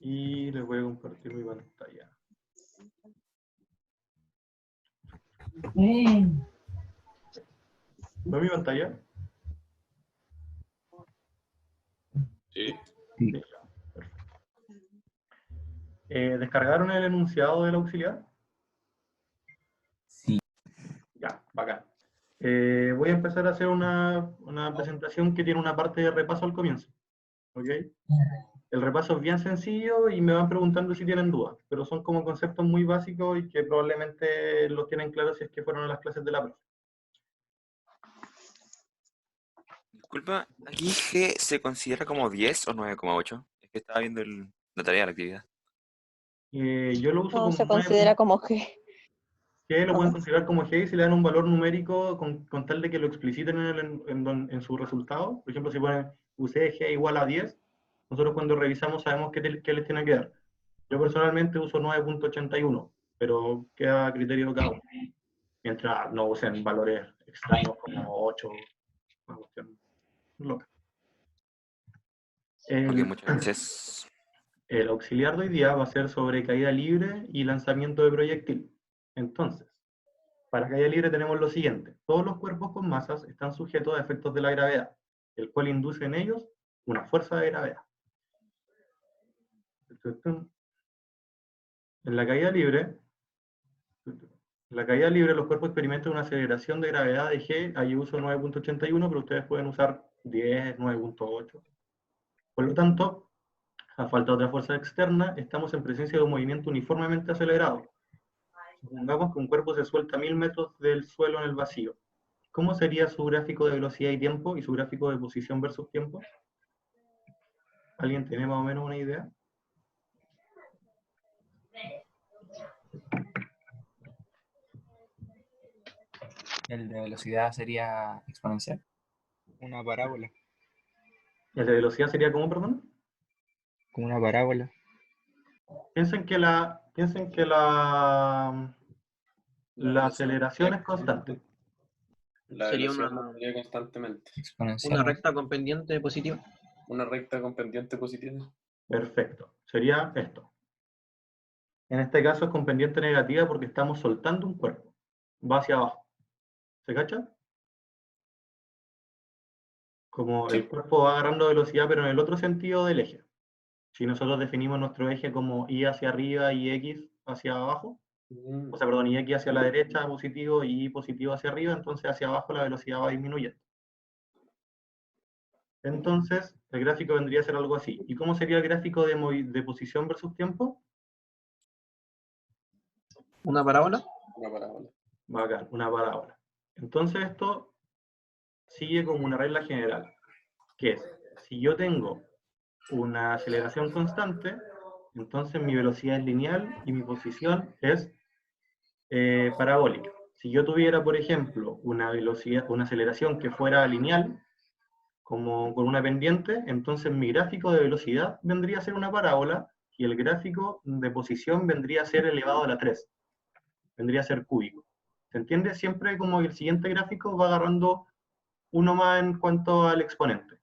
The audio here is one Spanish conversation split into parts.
Y les voy a compartir mi pantalla. ¿Ve mi pantalla? Sí. Sí, ya, perfecto. ¿Descargaron el enunciado del auxiliar? Sí. Ya, bacán. Voy a empezar a hacer una presentación que tiene una parte de repaso al comienzo. ¿Ok? El repaso es bien sencillo y me van preguntando si tienen dudas, pero son como conceptos muy básicos y que probablemente los tienen claros si es que fueron a las clases de la profe. Disculpa, ¿aquí G se considera como 10 o 9,8? Es que estaba viendo la tarea de la actividad. Yo lo uso No, como se 9. considera como G. G lo No. pueden considerar como G y si le dan un valor numérico con tal de que lo expliciten en su resultado. Por ejemplo, si ponen UC G igual a 10, nosotros cuando revisamos sabemos qué les tiene que dar. Yo personalmente uso 9.81, pero queda a criterio de cada uno. Mientras no usen valores extraños como 8, una cuestión loca. Ok, muchas gracias. El auxiliar de hoy día va a ser sobre caída libre y lanzamiento de proyectil. Entonces, para caída libre tenemos lo siguiente. Todos los cuerpos con masas están sujetos a efectos de la gravedad, el cual induce en ellos una fuerza de gravedad. En la caída libre, los cuerpos experimentan una aceleración de gravedad de G, ahí uso 9.81, pero ustedes pueden usar 10, 9.8. Por lo tanto, a falta de otra fuerza externa, estamos en presencia de un movimiento uniformemente acelerado. Supongamos que un cuerpo se suelta a 1000 metros del suelo en el vacío. ¿Cómo sería su gráfico de velocidad y tiempo y su gráfico de posición versus tiempo? ¿Alguien tiene más o menos una idea? El de velocidad sería exponencial. Una parábola. ¿El de velocidad sería cómo, perdón? Como una parábola. Piensen que la aceleración es constante. La Sería velocidad una- varía constantemente. Exponencial. Una recta con pendiente positiva. Una recta con pendiente positiva. Perfecto. Sería esto. En este caso es con pendiente negativa porque estamos soltando un cuerpo. Va hacia abajo. ¿Se cacha? Como Sí. el cuerpo va agarrando velocidad, pero en el otro sentido del eje. Si nosotros definimos nuestro eje como Y hacia arriba y X hacia abajo, o sea, perdón, y X hacia la derecha positivo y Y positivo hacia arriba, entonces hacia abajo la velocidad va disminuyendo. Entonces, el gráfico vendría a ser algo así. ¿Y cómo sería el gráfico de posición versus tiempo? Una parábola. Una parábola. Bacán, una parábola. Entonces esto sigue como una regla general, que es, si yo tengo una aceleración constante, entonces mi velocidad es lineal y mi posición es parabólica. Si yo tuviera, por ejemplo, una aceleración que fuera lineal, como con una pendiente, entonces mi gráfico de velocidad vendría a ser una parábola y el gráfico de posición vendría a ser elevado a la 3. Vendría a ser cúbico. ¿Se entiende? Siempre como el siguiente gráfico va agarrando uno más en cuanto al exponente.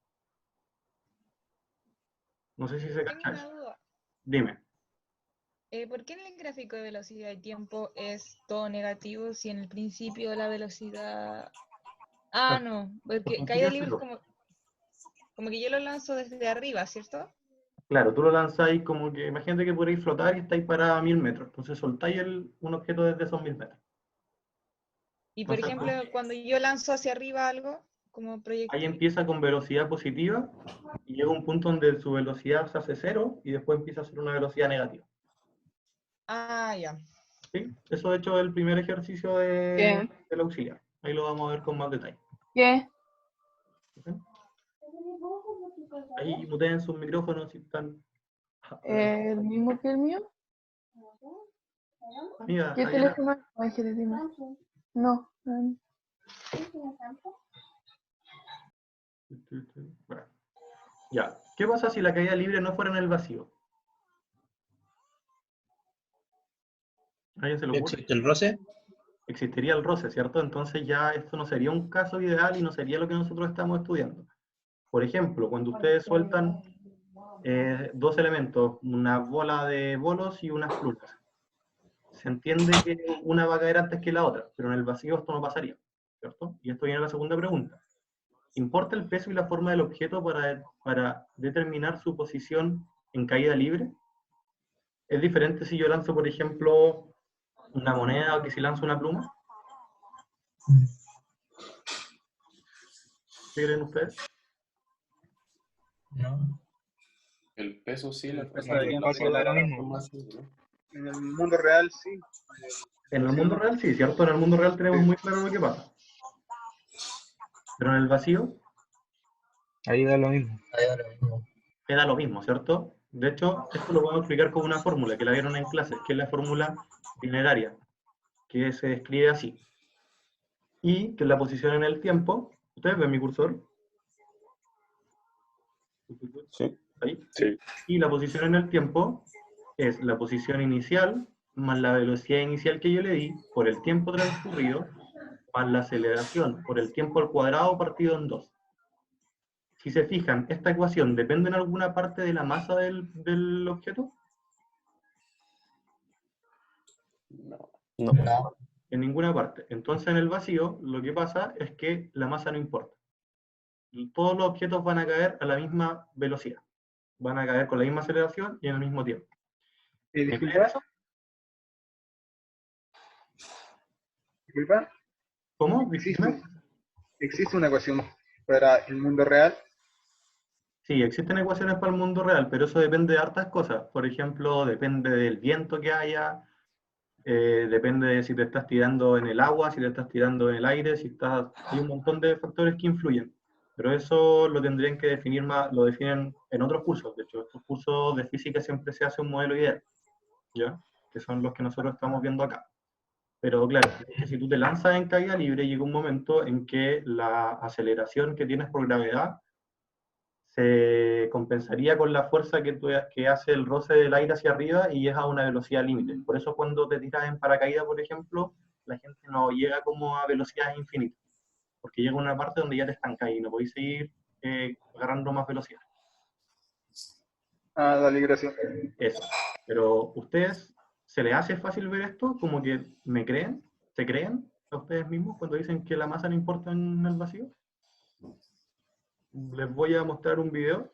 No sé si se Tengo cacha una eso. duda. Dime. ¿Por qué en el gráfico de velocidad y tiempo es todo negativo si en el principio la velocidad... Ah, no, Al porque principio caída es libre es cero. como que yo lo lanzo desde arriba, ¿cierto? Claro, tú lo lanzáis como que, imagínate que podéis flotar y estáis parados a 1000 metros. Entonces soltáis un objeto desde esos 1000 metros. Y por Entonces, ejemplo, cuando yo lanzo hacia arriba algo, como ahí proyectil, empieza con velocidad positiva y llega un punto donde su velocidad se hace cero y después empieza a ser una velocidad negativa. ah, ya. ¿Sí? Eso de hecho es el primer ejercicio ¿Qué? del auxiliar. Ahí lo vamos a ver con más detalle. ¿Qué? ¿Ok? Ahí muteen sus micrófonos si están... ¿El mismo que el mío? Amiga, ¿Qué Ariana, teléfono? Ay, ¿qué dime? No. bueno, ya. ¿Qué pasa si la caída libre no fuera en el vacío? ¿A alguien se le ocurre? ¿Existe el roce? Existiría el roce, ¿cierto? Entonces ya esto no sería un caso ideal y no sería lo que nosotros estamos estudiando. Por ejemplo, cuando ustedes sueltan dos elementos, una bola de bolos y unas plumas. Se entiende que una va a caer antes que la otra, pero en el vacío esto no pasaría, ¿cierto? Y esto viene a la segunda pregunta. ¿Importa el peso y la forma del objeto para determinar su posición en caída libre? ¿Es diferente si yo lanzo, por ejemplo, una moneda o que si lanzo una pluma? ¿Qué creen ustedes? No. El peso sí, la peso forma del la espacio forma da lo la mismo. forma sí, ¿no? En el mundo real, sí. En el mundo real sí, ¿cierto? En el mundo real tenemos muy claro lo que pasa. Pero en el vacío Ahí da lo mismo. queda lo mismo, ¿cierto? De hecho, esto lo vamos a explicar con una fórmula que la vieron en clases, que es la fórmula bineraria, que se escribe así. Y que la posición en el tiempo, ¿ustedes ven mi cursor? Sí. Ahí. Sí. Y la posición en el tiempo es la posición inicial más la velocidad inicial que yo le di por el tiempo transcurrido más la aceleración por el tiempo al cuadrado partido en 2. Si se fijan, ¿esta ecuación depende en alguna parte de la masa del objeto? No. En ninguna parte. Entonces en el vacío lo que pasa es que la masa no importa. Y todos los objetos van a caer a la misma velocidad. Van a caer con la misma aceleración y en el mismo tiempo. ¿Me creen eso? Disculpa, ¿Cómo? existe una ecuación para el mundo real. Sí, existen ecuaciones para el mundo real, pero eso depende de hartas cosas. Por ejemplo, depende del viento que haya, depende de si te estás tirando en el agua, si te estás tirando en el aire, hay un montón de factores que influyen. Pero eso lo tendrían que definir más, lo definen en otros cursos. De hecho, estos cursos de física siempre se hace un modelo ideal, ¿ya? Que son los que nosotros estamos viendo acá. Pero claro, si tú te lanzas en caída libre, llega un momento en que la aceleración que tienes por gravedad se compensaría con la fuerza que hace el roce del aire hacia arriba y es a una velocidad límite. Por eso cuando te tiras en paracaídas, por ejemplo, la gente no llega como a velocidades infinitas, porque llega una parte donde ya te estancas y no podéis seguir agarrando más velocidad. Ah, dale, gracias. Eso. Pero ¿ustedes se les hace fácil ver esto? ¿Como que me creen? ¿Se creen a ustedes mismos cuando dicen que la masa no importa en el vacío? Les voy a mostrar un video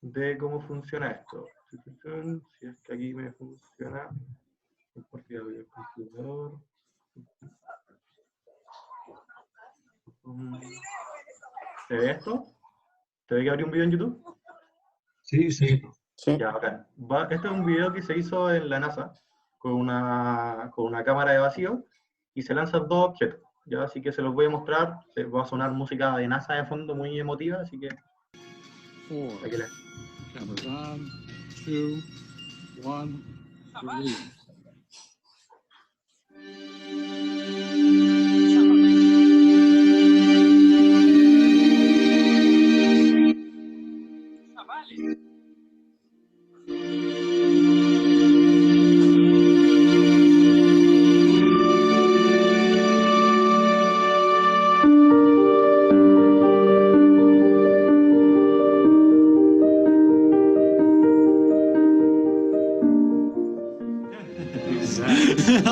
de cómo funciona esto. Si es que aquí me funciona. Compartir audio del computador. ¿Se ve esto? ¿Se ve que abrí un video en YouTube? Sí, sí. Ya, bacán. Este es un video que se hizo en la NASA con una cámara de vacío y se lanzan dos objetos. Ya, así que se los voy a mostrar. Se va a sonar música de NASA de fondo muy emotiva, así que aquí la. Cameras on, 2, 1, release.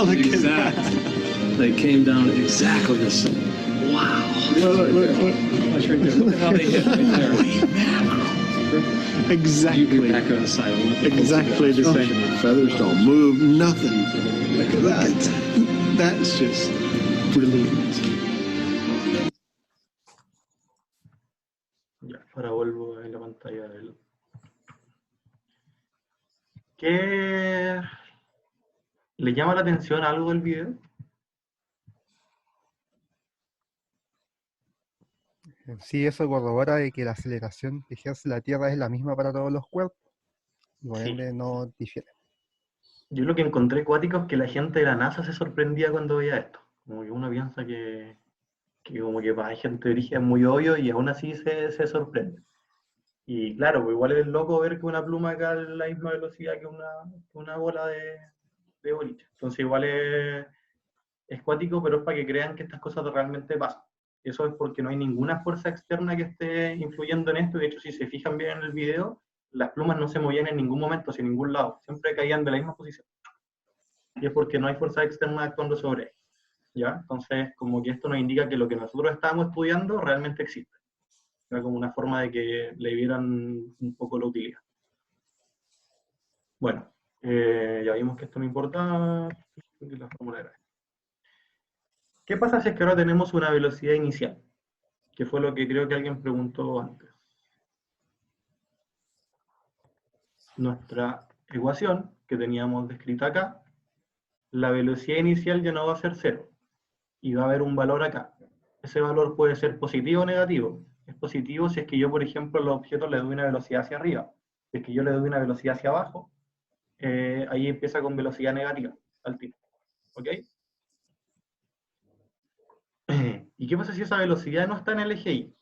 Exactly. They came down exactly the same. Wow. Look. Watch right there. Look at how they hit right there. Exactly. Back on the side. Exactly the same. Feathers don't move, nothing. Look at that. That's just brilliant. Ya, ahora vuelvo en la pantalla del. ¿Qué le llama la atención algo del video? Sí, eso corrobora de que la aceleración que ejerce la Tierra es la misma para todos los cuerpos, y por Sí. ende no difiere. Yo lo que encontré cuático es que la gente de la NASA se sorprendía cuando veía esto. Como que uno piensa que como que para gente de origen es muy obvio y aún así se sorprende. Y claro, pues igual es loco ver que una pluma cae a la misma velocidad que una bola de boliche. Entonces igual es cuático, pero es para que crean que estas cosas realmente pasan. Eso es porque no hay ninguna fuerza externa que esté influyendo en esto. De hecho, si se fijan bien en el video, las plumas no se movían en ningún momento, hacia ningún lado, siempre caían de la misma posición. Y es porque no hay fuerza externa actuando sobre ellos, ¿ya? Entonces, como que esto nos indica que lo que nosotros estábamos estudiando realmente existe. Era como una forma de que le vieran un poco la utilidad. Bueno, ya vimos que esto no importa. La fórmula era esta. ¿Qué pasa si es que ahora tenemos una velocidad inicial? Que fue lo que creo que alguien preguntó antes. Nuestra ecuación, que teníamos descrita acá, la velocidad inicial ya no va a ser 0, y va a haber un valor acá. Ese valor puede ser positivo o negativo. Es positivo si es que yo, por ejemplo, a los objetos le doy una velocidad hacia arriba. Si es que yo le doy una velocidad hacia abajo, ahí empieza con velocidad negativa, al tiro. ¿Ok? ¿Y qué pasa si esa velocidad no está en el eje Y?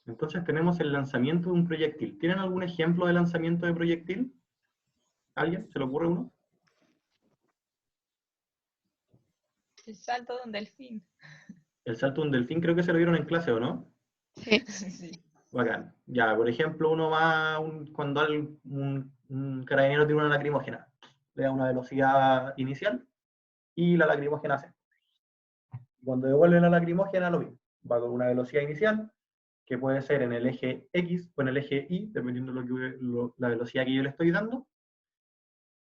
Entonces tenemos el lanzamiento de un proyectil. ¿Tienen algún ejemplo de lanzamiento de proyectil? ¿Alguien? ¿Se le ocurre uno? El salto de un delfín. El salto de un delfín creo que se lo vieron en clase, ¿o no? Sí. Sí. Bacán. Ya, por ejemplo, uno va cuando un carabinero tiene una lacrimógena. Le da una velocidad inicial y la lacrimógena hace. Cuando devuelve la lacrimógena, lo mismo. Va con una velocidad inicial, que puede ser en el eje X o en el eje Y, dependiendo de la velocidad que yo le estoy dando.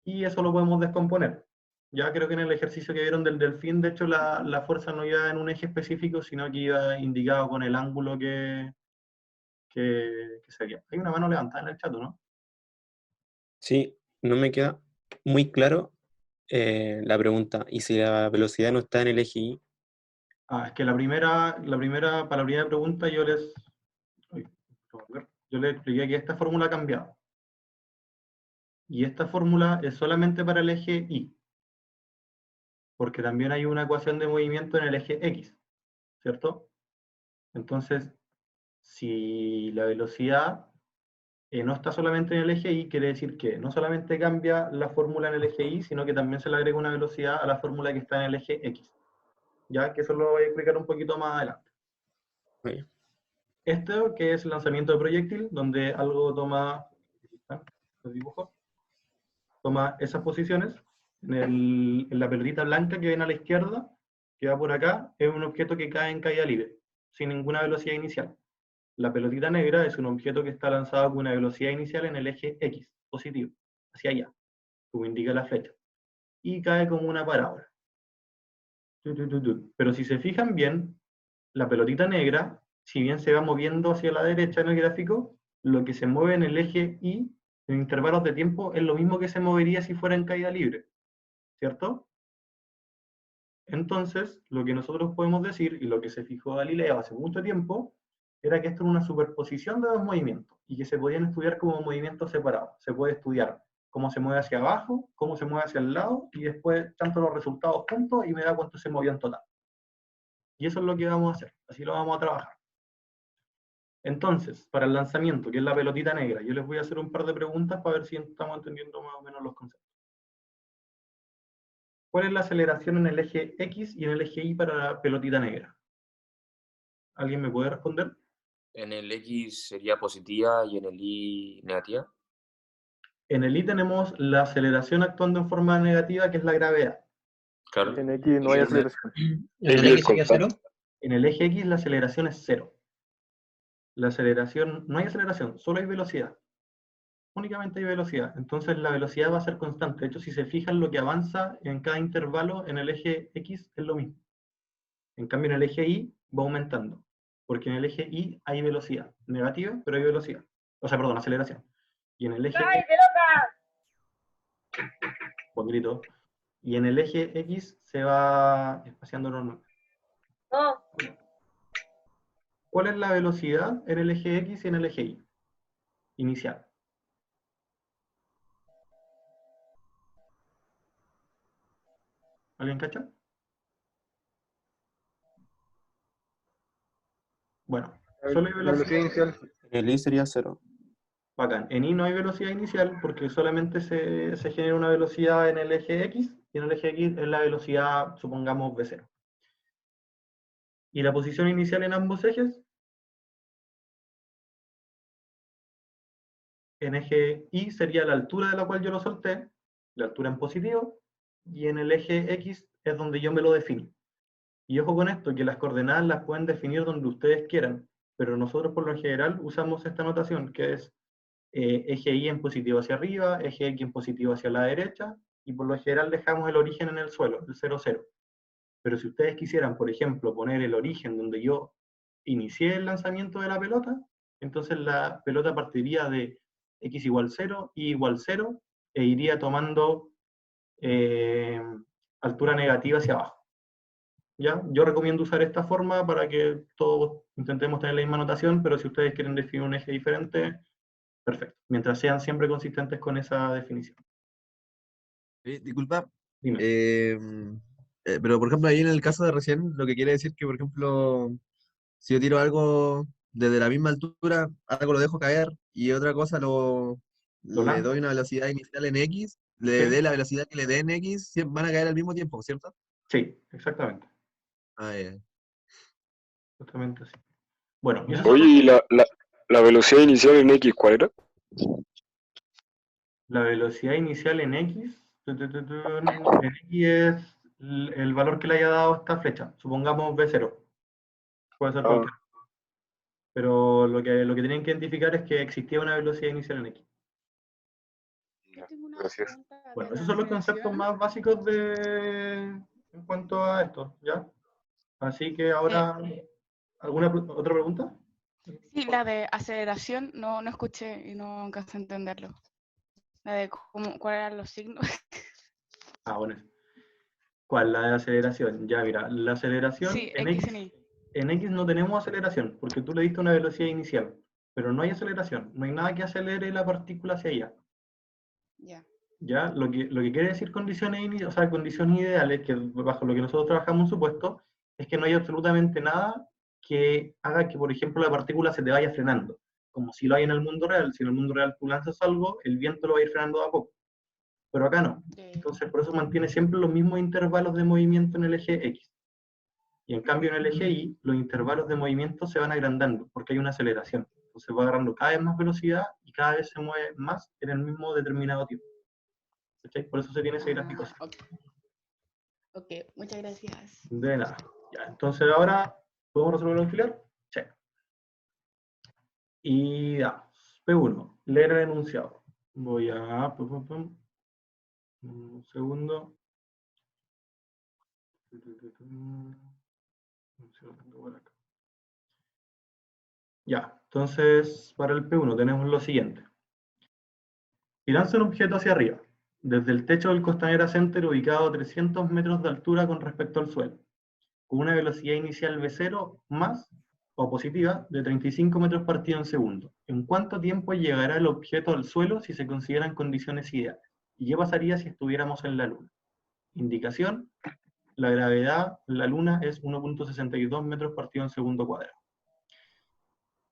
Y eso lo podemos descomponer. Ya creo que en el ejercicio que vieron del delfín, de hecho, la fuerza no iba en un eje específico, sino que iba indicado con el ángulo que sería. Hay una mano levantada en el chat, ¿no? Sí, no me queda muy claro la pregunta. ¿Y si la velocidad no está en el eje Y? Es que para la primera pregunta yo les expliqué que esta fórmula ha cambiado. Y esta fórmula es solamente para el eje Y. Porque también hay una ecuación de movimiento en el eje X, ¿cierto? Entonces, si la velocidad no está solamente en el eje Y, quiere decir que no solamente cambia la fórmula en el eje Y, sino que también se le agrega una velocidad a la fórmula que está en el eje X. Ya que eso lo voy a explicar un poquito más adelante. Bien. Esto que es el lanzamiento de proyectil, donde algo toma, los dibujos, toma esas posiciones, en la pelotita blanca que ven a la izquierda, que va por acá, es un objeto que cae en caída libre, sin ninguna velocidad inicial. La pelotita negra es un objeto que está lanzado con una velocidad inicial en el eje X, positivo, hacia allá, como indica la flecha, y cae como una parábola. Pero si se fijan bien, la pelotita negra, si bien se va moviendo hacia la derecha en el gráfico, lo que se mueve en el eje Y, en intervalos de tiempo, es lo mismo que se movería si fuera en caída libre, ¿cierto? Entonces, lo que nosotros podemos decir, y lo que se fijó Galileo hace mucho tiempo, era que esto era una superposición de dos movimientos, y que se podían estudiar como movimientos separados. Se puede estudiar cómo se mueve hacia abajo, cómo se mueve hacia el lado, y después tanto los resultados juntos, y me da cuánto se movió en total. Y eso es lo que vamos a hacer, así lo vamos a trabajar. Entonces, para el lanzamiento, que es la pelotita negra, yo les voy a hacer un par de preguntas para ver si estamos entendiendo más o menos los conceptos. ¿Cuál es la aceleración en el eje X y en el eje Y para la pelotita negra? ¿Alguien me puede responder? En el X sería positiva y en el Y negativa. En el Y tenemos la aceleración actuando en forma negativa, que es la gravedad. Claro. En X no hay aceleración. ¿En el X sería 0? En el eje X la aceleración es 0. La aceleración, no hay aceleración, solo hay velocidad. Únicamente hay velocidad. Entonces la velocidad va a ser constante. De hecho, si se fijan, lo que avanza en cada intervalo en el eje X es lo mismo. En cambio, en el eje Y va aumentando. Porque en el eje Y hay velocidad negativa, pero hay velocidad. O sea, perdón, aceleración. Y en el eje Buen grito. Y en el eje X se va espaciando normal. ¿Cuál es la velocidad en el eje X y en el eje Y? Inicial. ¿Alguien cacha? Bueno, solo hay La velocidad inicial. En el Y sería 0. Bacán. En Y no hay velocidad inicial porque solamente se genera una velocidad en el eje X, y en el eje X es la velocidad, supongamos, V0. ¿Y la posición inicial en ambos ejes? en eje Y sería la altura de la cual yo lo solté, la altura en positivo, y en el eje X es donde yo me lo defino. Y ojo con esto, que las coordenadas las pueden definir donde ustedes quieran, pero nosotros por lo general usamos esta notación, que es eje Y en positivo hacia arriba, eje X en positivo hacia la derecha, y por lo general dejamos el origen en el suelo, el 0, 0. Pero si ustedes quisieran, por ejemplo, poner el origen donde yo inicié el lanzamiento de la pelota, entonces la pelota partiría de X igual 0, Y igual 0, e iría tomando altura negativa hacia abajo. ¿Ya? Yo recomiendo usar esta forma para que todos intentemos tener la misma notación, pero si ustedes quieren definir un eje diferente, perfecto. Mientras sean siempre consistentes con esa definición. Disculpa. Dime. Pero por ejemplo, ahí en el caso de recién, lo que quiere decir que, por ejemplo, si yo tiro algo desde la misma altura, algo lo dejo caer y otra cosa le doy una velocidad inicial en X, le dé la velocidad que le dé en X, van a caer al mismo tiempo, ¿cierto? Sí, exactamente. Yeah. Justamente así. Bueno, oye, ¿y la velocidad inicial en X cuál era? La velocidad inicial en X, en X es el valor que le haya dado esta flecha. Supongamos B0. Puede ser cualquier. Pero lo que tienen que identificar es que existía una velocidad inicial en X. Gracias. Bueno, esos son los conceptos más básicos en cuanto a esto, ¿ya? Así que ahora, ¿alguna otra pregunta? Sí, la de aceleración no escuché y no alcancé a entenderlo. La de cuáles eran los signos. Bueno. ¿Cuál? La de aceleración. Ya, mira, la aceleración sí, en X no tenemos aceleración, porque tú le diste una velocidad inicial, pero no hay aceleración, no hay nada que acelere la partícula hacia allá. ¿Ya? Lo que quiere decir condiciones ideales, que bajo lo que nosotros trabajamos un supuesto, es que no hay absolutamente nada que haga que, por ejemplo, la partícula se te vaya frenando, como si lo hay en el mundo real. Si en el mundo real tú lanzas algo, el viento lo va a ir frenando de a poco. Pero acá no. Entonces, por eso mantiene siempre los mismos intervalos de movimiento en el eje X. Y en cambio, en el eje Y, los intervalos de movimiento se van agrandando, porque hay una aceleración. Entonces va agarrando cada vez más velocidad y cada vez se mueve más en el mismo determinado tiempo. ¿Cachai? Por eso se tiene ese gráfico así. Ok, muchas gracias. De nada. Ya, entonces ahora, ¿podemos resolver el auxiliar? Sí. Y damos. P1, leer el enunciado. Voy a... Un segundo. Ya, entonces para el P1 tenemos lo siguiente. Si lanza un objeto hacia arriba, desde el techo del Costanera Center ubicado a 300 metros de altura con respecto al suelo, con una velocidad inicial V0 más o positiva de 35 metros partido en segundo. ¿En cuánto tiempo llegará el objeto al suelo si se consideran condiciones ideales? ¿Y qué pasaría si estuviéramos en la Luna? Indicación: la gravedad en la Luna es 1.62 metros partido en segundo cuadrado.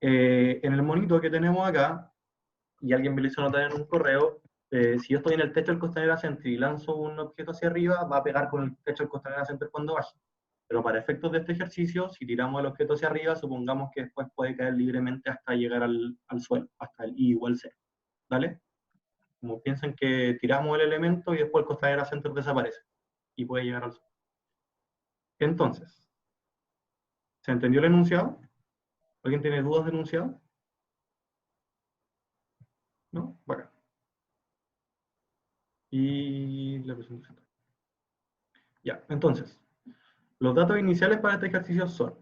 En el monito que tenemos acá, y alguien me lo hizo notar en un correo, si yo estoy en el techo del Costanera Center y lanzo un objeto hacia arriba, va a pegar con el techo del Costanera Center cuando baje. Pero para efectos de este ejercicio, si tiramos el objeto hacia arriba, supongamos que después puede caer libremente hasta llegar al suelo, hasta el I igual 0. ¿Vale? Como piensen que tiramos el elemento y después el Costanera Center desaparece y puede llegar al suelo. Entonces, ¿se entendió el enunciado? ¿Alguien tiene dudas del enunciado? ¿No? Bacán. Y la presentación. Ya, entonces, los datos iniciales para este ejercicio son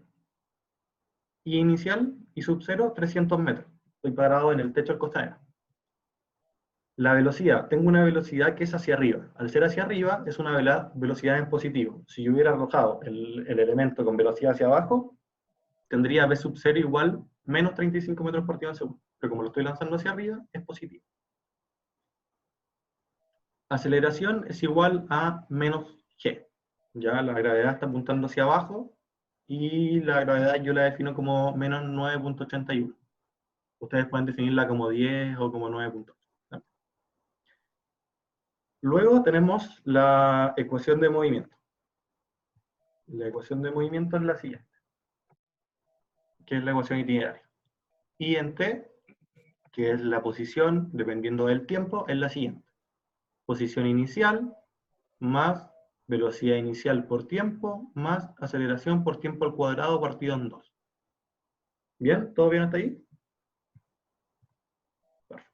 I inicial y sub 0, 300 metros. Estoy parado en el techo del Costanera. La velocidad, tengo una velocidad que es hacia arriba. Al ser hacia arriba, es una velocidad en positivo. Si yo hubiera arrojado el elemento con velocidad hacia abajo, tendría V sub 0 igual menos 35 metros partido en segundo. Pero como lo estoy lanzando hacia arriba, es positivo. Aceleración es igual a menos G. Ya la gravedad está apuntando hacia abajo y la gravedad yo la defino como menos 9.81. Ustedes pueden definirla como 10 o como 9.8. Luego tenemos la ecuación de movimiento. La ecuación de movimiento es la siguiente, que es la ecuación itineraria. I en T que es la posición, dependiendo del tiempo, es la siguiente. Posición inicial más velocidad inicial por tiempo más aceleración por tiempo al cuadrado partido en 2. ¿Bien? ¿Todo bien hasta ahí? Perfecto.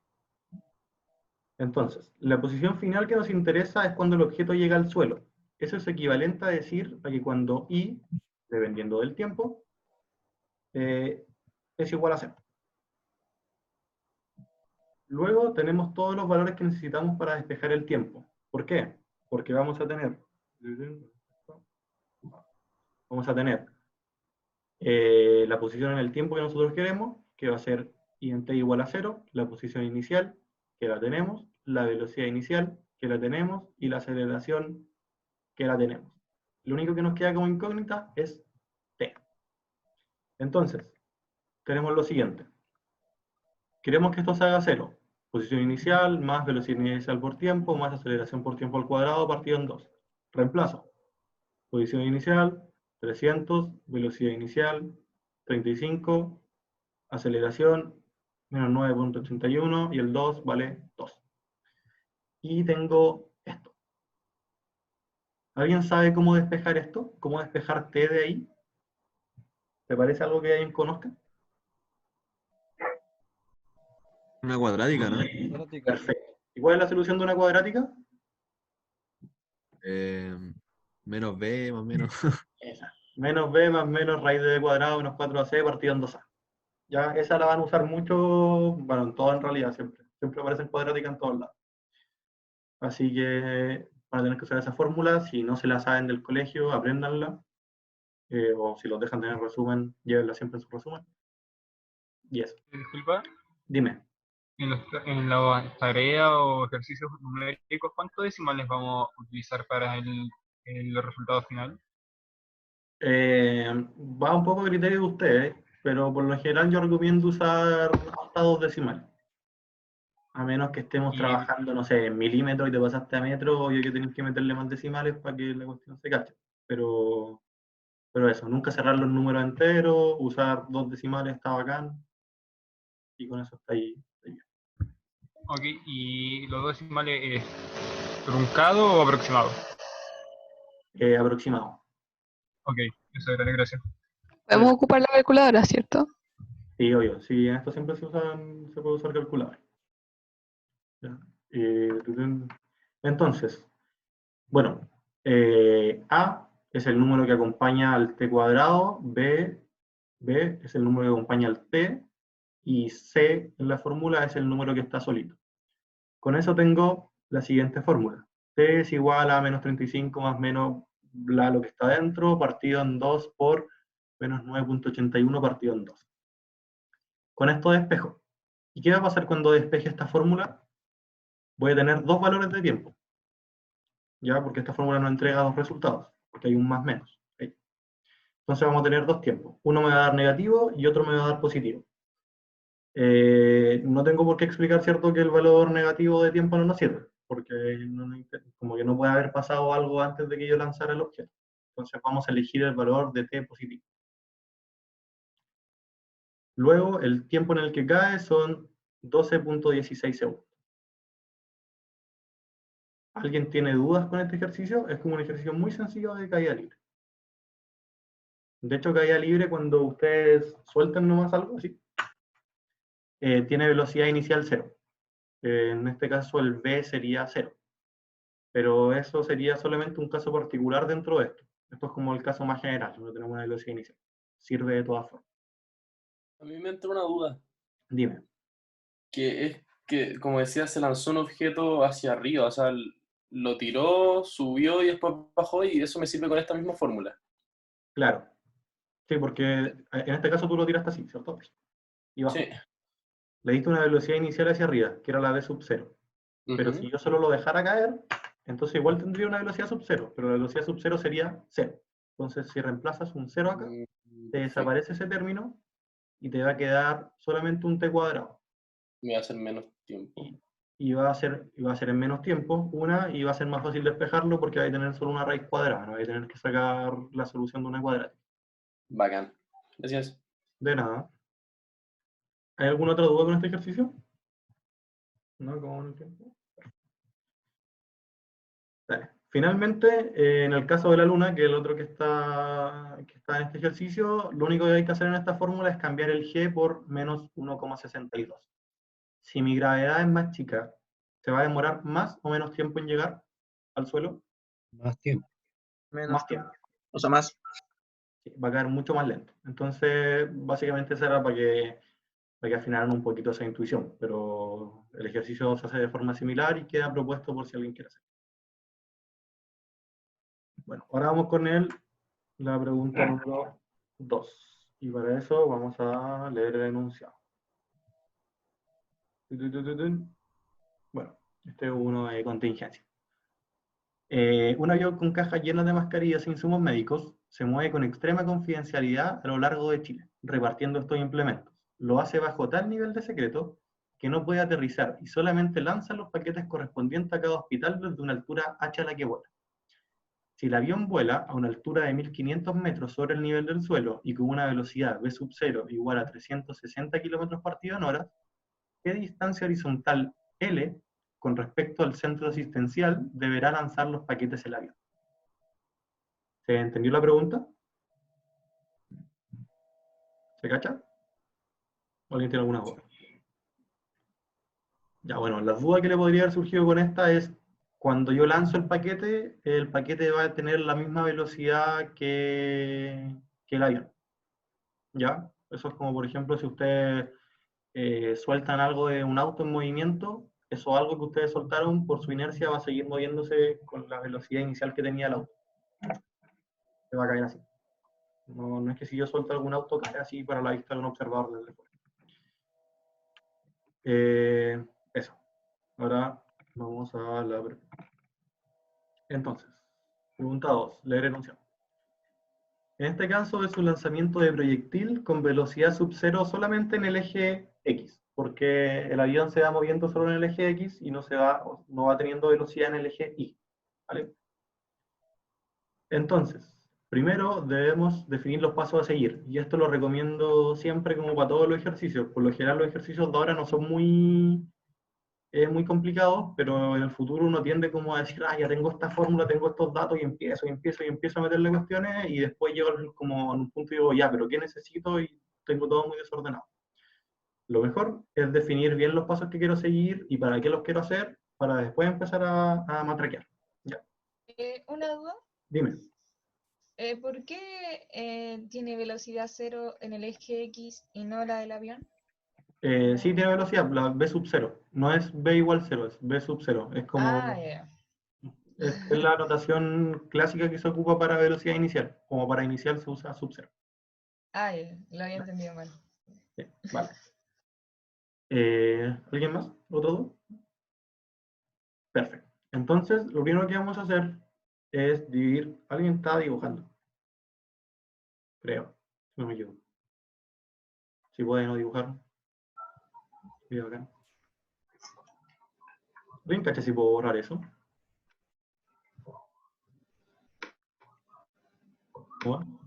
Entonces, la posición final que nos interesa es cuando el objeto llega al suelo. Eso es equivalente a decir que cuando I, dependiendo del tiempo, es igual a 0. Luego tenemos todos los valores que necesitamos para despejar el tiempo. ¿Por qué? Porque vamos a tener la posición en el tiempo que nosotros queremos, que va a ser I en t igual a 0, la posición inicial, que la tenemos, la velocidad inicial, que la tenemos, y la aceleración, que la tenemos. Lo único que nos queda como incógnita es t. Entonces, tenemos lo siguiente. Queremos que esto se haga 0. Posición inicial más velocidad inicial por tiempo más aceleración por tiempo al cuadrado partido en 2. Reemplazo. Posición inicial, 300, velocidad inicial, 35, aceleración, menos 9.81, y el 2 vale 2. Y tengo esto. ¿Alguien sabe cómo despejar esto? ¿Cómo despejar t de ahí? ¿Te parece algo que alguien conozca? Una cuadrática, ¿no? Perfecto. ¿Y cuál es la solución de una cuadrática? Menos b más menos. Esa. Menos b más menos raíz de b cuadrado menos 4ac partido en 2a. Ya, esa la van a usar mucho, bueno, en todo en realidad, siempre. Siempre aparecen cuadráticas en todos lados. Así que van a tener que usar esa fórmula. Si no se la saben del colegio, apréndanla. O si los dejan tener resumen, llévenla siempre en su resumen. Y eso. Disculpa, Dime. en la tarea o ejercicios numéricos, ¿cuántos decimales vamos a utilizar para el resultado final? Va un poco a criterio de ustedes, pero por lo general yo recomiendo usar hasta 2 decimales. A menos que estemos trabajando, no sé, en milímetros y te pasaste a metro, obvio que tenés que meterle más decimales para que la cuestión se cache. Pero eso, nunca cerrar los números enteros, usar 2 decimales está bacán. Y con eso está ahí. Ok, ¿y los 2 decimales es truncado o aproximado? Aproximado. Ok, eso era, gracias. Podemos ocupar la calculadora, ¿cierto? Sí, obvio. Sí, en esto siempre se puede usar calculadora. ¿Ya? Entonces, bueno, A es el número que acompaña al t cuadrado, B es el número que acompaña al t, y C en la fórmula es el número que está solito. Con eso tengo la siguiente fórmula. T es igual a menos 35 más menos bla lo que está dentro, partido en 2 por menos 9.81 partido en 2. Con esto despejo. ¿Y qué va a pasar cuando despeje esta fórmula? Voy a tener 2 valores de tiempo. ¿Ya? Porque esta fórmula no entrega 2 resultados, porque hay un más menos. ¿Sí? Entonces vamos a tener 2 tiempos. Uno me va a dar negativo y otro me va a dar positivo. No tengo por qué explicar, ¿cierto?, que el valor negativo de tiempo no nos sirve, porque como que no puede haber pasado algo antes de que yo lanzara el objeto. Entonces vamos a elegir el valor de t positivo. Luego, el tiempo en el que cae son 12.16 segundos. ¿Alguien tiene dudas con este ejercicio? Es como un ejercicio muy sencillo de caída libre. De hecho, caída libre, cuando ustedes sueltan nomás algo así, tiene velocidad inicial 0. En este caso el v sería 0. Pero eso sería solamente un caso particular dentro de esto. Esto es como el caso más general, donde tenemos una velocidad inicial. Sirve de todas formas. A mí me entró una duda. Dime. Que es que, como decía, se lanzó un objeto hacia arriba, o sea, lo tiró, subió y después bajó, y eso me sirve con esta misma fórmula. Claro. Sí, porque en este caso tú lo tiraste así, ¿cierto? Y bajó. Sí. Le diste una velocidad inicial hacia arriba, que era la v sub 0. Pero si yo solo lo dejara caer, entonces igual tendría una velocidad sub 0, pero la velocidad sub 0 sería 0. Entonces, si reemplazas un 0 acá, te desaparece ese término y te va a quedar solamente un t cuadrado. Me va a hacer menos tiempo. Y va a ser en menos tiempo, y va a ser más fácil despejarlo porque va a tener solo una raíz cuadrada, no va a tener que sacar la solución de una cuadrática. Bacán. Gracias. De nada. ¿Hay alguna otra duda con este ejercicio? ¿No? ¿Cómo en el tiempo? Dale. Finalmente, en el caso de la Luna, que es el otro que está en este ejercicio, lo único que hay que hacer en esta fórmula es cambiar el g por menos 1,62. Si mi gravedad es más chica, ¿se va a demorar más o menos tiempo en llegar al suelo? Más tiempo. Más tiempo. O sea, más. Sí, va a caer mucho más lento. Entonces, básicamente eso era para que afinaran un poquito esa intuición, pero el ejercicio se hace de forma similar y queda propuesto por si alguien quiere hacer. Bueno, ahora vamos con la pregunta número 2. Y para eso vamos a leer el enunciado. Bueno, este es uno de contingencia. Un avión con cajas llenas de mascarillas e insumos médicos se mueve con extrema confidencialidad a lo largo de Chile, repartiendo estos implementos. Lo hace bajo tal nivel de secreto que no puede aterrizar y solamente lanza los paquetes correspondientes a cada hospital desde una altura h a la que vuela. Si el avión vuela a una altura de 1500 metros sobre el nivel del suelo y con una velocidad v sub 0 igual a 360 km/h, ¿qué distancia horizontal L con respecto al centro asistencial deberá lanzar los paquetes el avión? ¿Se entendió la pregunta? ¿Se cacha? ¿Alguien tiene alguna duda? Ya, bueno, la duda que le podría haber surgido con esta es, cuando yo lanzo el paquete va a tener la misma velocidad que el avión. ¿Ya? Eso es como, por ejemplo, si ustedes sueltan algo de un auto en movimiento, eso algo que ustedes soltaron por su inercia va a seguir moviéndose con la velocidad inicial que tenía el auto. Se va a caer así. No es que si yo suelto algún auto cae así para la vista de un observador desde fuera. Eso. Ahora vamos a la pregunta. Entonces, pregunta 2, leer enunciado. En este caso es un lanzamiento de proyectil con velocidad sub 0 solamente en el eje X, porque el avión se va moviendo solo en el eje X y no va teniendo velocidad en el eje Y. ¿Vale? Entonces, primero debemos definir los pasos a seguir, y esto lo recomiendo siempre como para todos los ejercicios. Por lo general los ejercicios de ahora no son muy complicados, pero en el futuro uno tiende como a decir, ya tengo esta fórmula, tengo estos datos, y empiezo a meterle cuestiones, y después llego como a un punto y digo, ya, pero ¿qué necesito? Y tengo todo muy desordenado. Lo mejor es definir bien los pasos que quiero seguir y para qué los quiero hacer, para después empezar a matraquear. ¿Ya? Una duda. Dime. ¿Por qué tiene velocidad 0 en el eje X y no la del avión? Sí tiene velocidad, la v sub 0. No es v igual 0, es v sub 0. Es como... Es la notación clásica que se ocupa para velocidad inicial. Como para inicial se usa sub 0. Lo había entendido mal. Sí, vale. ¿Alguien más? ¿Otro dos? Perfecto. Entonces, lo primero que vamos a hacer es dividir. ¿Alguien está dibujando? Creo. Si no me equivoco. Si puede no dibujar. Bien acá. ¿Alguien cacha si puedo borrar eso? ¿Cómo?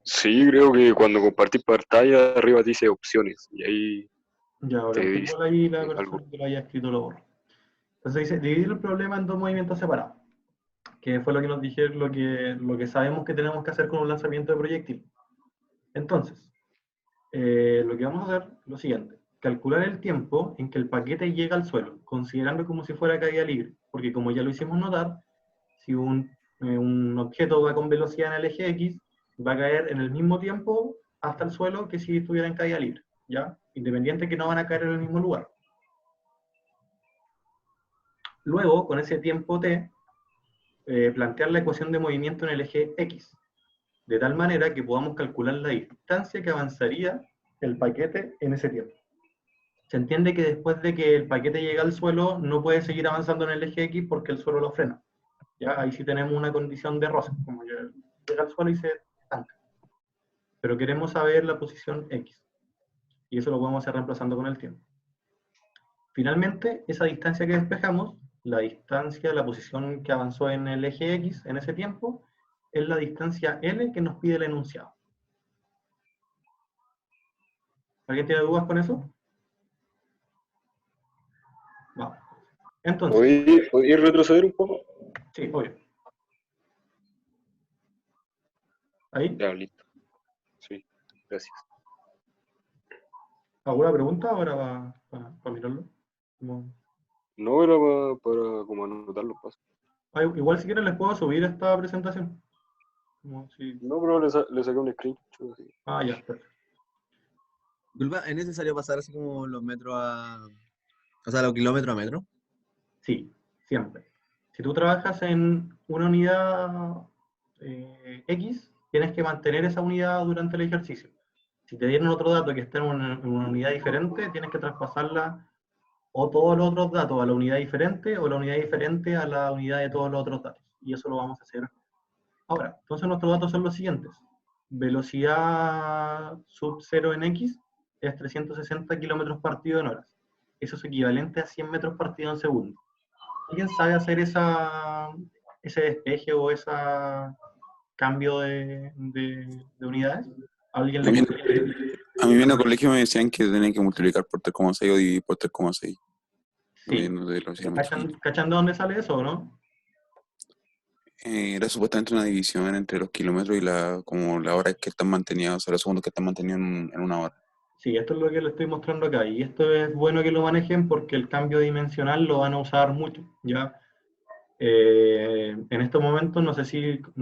Sí, creo que cuando compartís pantalla, arriba dice opciones. Y ahí Ya, ahora te dice ahí la algo. persona que lo haya escrito lo borro. Entonces dice, dividir el problema en dos movimientos separados, que fue lo que nos dijeron, lo que sabemos que tenemos que hacer con un lanzamiento de proyectil. Entonces, lo que vamos a hacer es lo siguiente, calcular el tiempo en que el paquete llega al suelo, considerando como si fuera caída libre, porque como ya lo hicimos notar, si un objeto va con velocidad en el eje X, va a caer en el mismo tiempo hasta el suelo que si estuviera en caída libre, ¿ya? Independiente que no van a caer en el mismo lugar. Luego, con ese tiempo t, plantear la ecuación de movimiento en el eje X, de tal manera que podamos calcular la distancia que avanzaría el paquete en ese tiempo. Se entiende que después de que el paquete llega al suelo, no puede seguir avanzando en el eje X porque el suelo lo frena. ¿Ya? Ahí sí tenemos una condición de roce, como que llega al suelo y se estanca. Pero queremos saber la posición X. Y eso lo podemos hacer reemplazando con el tiempo. Finalmente, esa distancia que despejamos, la posición que avanzó en el eje X en ese tiempo, es la distancia L que nos pide el enunciado. ¿Alguien tiene dudas con eso? Vamos. Entonces, ¿Podéis retroceder un poco? sí, obvio. ¿Ahí? Ya, listo. Sí, gracias. ¿Alguna pregunta ahora para mirarlo? No, era para como anotar los pasos. Igual si quieren les puedo subir esta presentación. No, pero le saqué un screenshot. Así. Ya, perfecto. Disculpa, ¿es necesario pasar así como los metros o sea, los kilómetros a metro? Sí, siempre. Si tú trabajas en una unidad X, tienes que mantener esa unidad durante el ejercicio. Si te dieron otro dato que está en una unidad diferente, tienes que traspasarla o todos los otros datos a la unidad diferente o la unidad diferente a la unidad de todos los otros datos. Y eso lo vamos a hacer ahora. Entonces nuestros datos son los siguientes. Velocidad sub 0 en X es 360 kilómetros partido en horas. Eso es equivalente a 100 metros partido en segundo. ¿Alguien sabe hacer ese despeje o ese cambio de unidades? ¿Alguien A mí en el colegio me decían que tenía que multiplicar por 3,6 o dividir por 3,6. Sí. ¿Cachan de dónde sale eso, no? Era supuestamente una división entre los kilómetros y como la hora que están mantenidas, o sea, los segundos que están mantenidos en una hora. Sí, esto es lo que le estoy mostrando acá. Y esto es bueno que lo manejen porque el cambio dimensional lo van a usar mucho, ¿ya? En estos momentos, no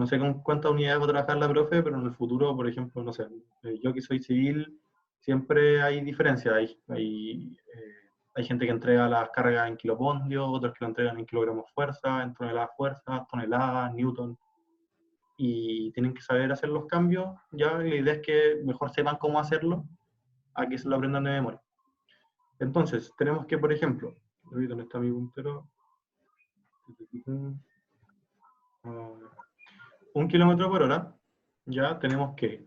sé con cuántas unidades va a trabajar la profe, pero en el futuro, por ejemplo, no sé, yo que soy civil, siempre hay diferencia. Hay gente que entrega las cargas en kilopondios, otros que lo entregan en kilogramos fuerza, en toneladas fuerza, toneladas, newton. Y tienen que saber hacer los cambios, ¿ya? Y la idea es que mejor sepan cómo hacerlo a que se lo aprendan de memoria. Entonces, tenemos que, por ejemplo, ¿dónde está mi puntero? 1 kilómetro por hora, ya tenemos que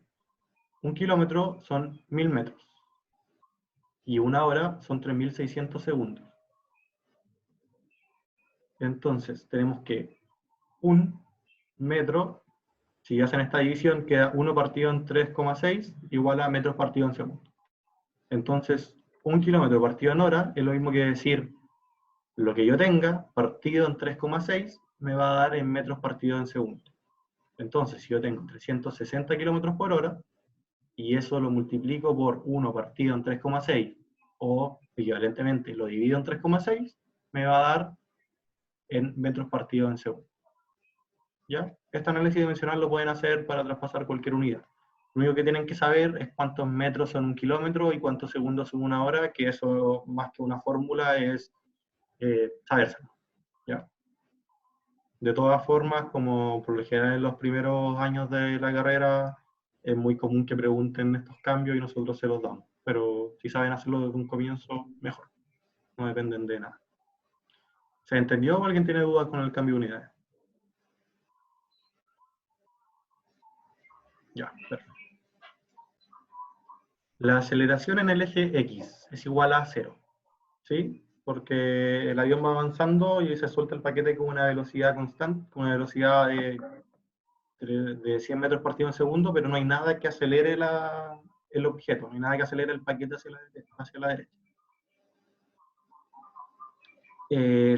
1 kilómetro son 1000 metros y 1 hora son 3600 segundos. Entonces, tenemos que 1 metro, si hacen esta división, queda 1 partido en 3,6 igual a metros partido en segundo. Entonces, 1 kilómetro partido en hora es lo mismo que decir lo que yo tenga partido en 3,6 me va a dar en metros partido en segundo. Entonces, si yo tengo 360 kilómetros por hora y eso lo multiplico por 1 partido en 3,6 o equivalentemente lo divido en 3,6, me va a dar en metros partido en segundo. ¿Ya? Este análisis dimensional lo pueden hacer para traspasar cualquier unidad. Lo único que tienen que saber es cuántos metros son 1 kilómetro y cuántos segundos son 1 hora, que eso más que una fórmula es sabérselo. ¿Ya? De todas formas, como por lo general en los primeros años de la carrera, es muy común que pregunten estos cambios y nosotros se los damos. Pero si saben hacerlo desde un comienzo, mejor. No dependen de nada. ¿Se entendió o alguien tiene dudas con el cambio de unidades? Ya, perfecto. La aceleración en el eje X es igual a 0. ¿Sí? Porque el avión va avanzando y se suelta el paquete con una velocidad constante, con una velocidad de 100 metros partido en segundo, pero no hay nada que acelere el objeto, no hay nada que acelere el paquete hacia la derecha.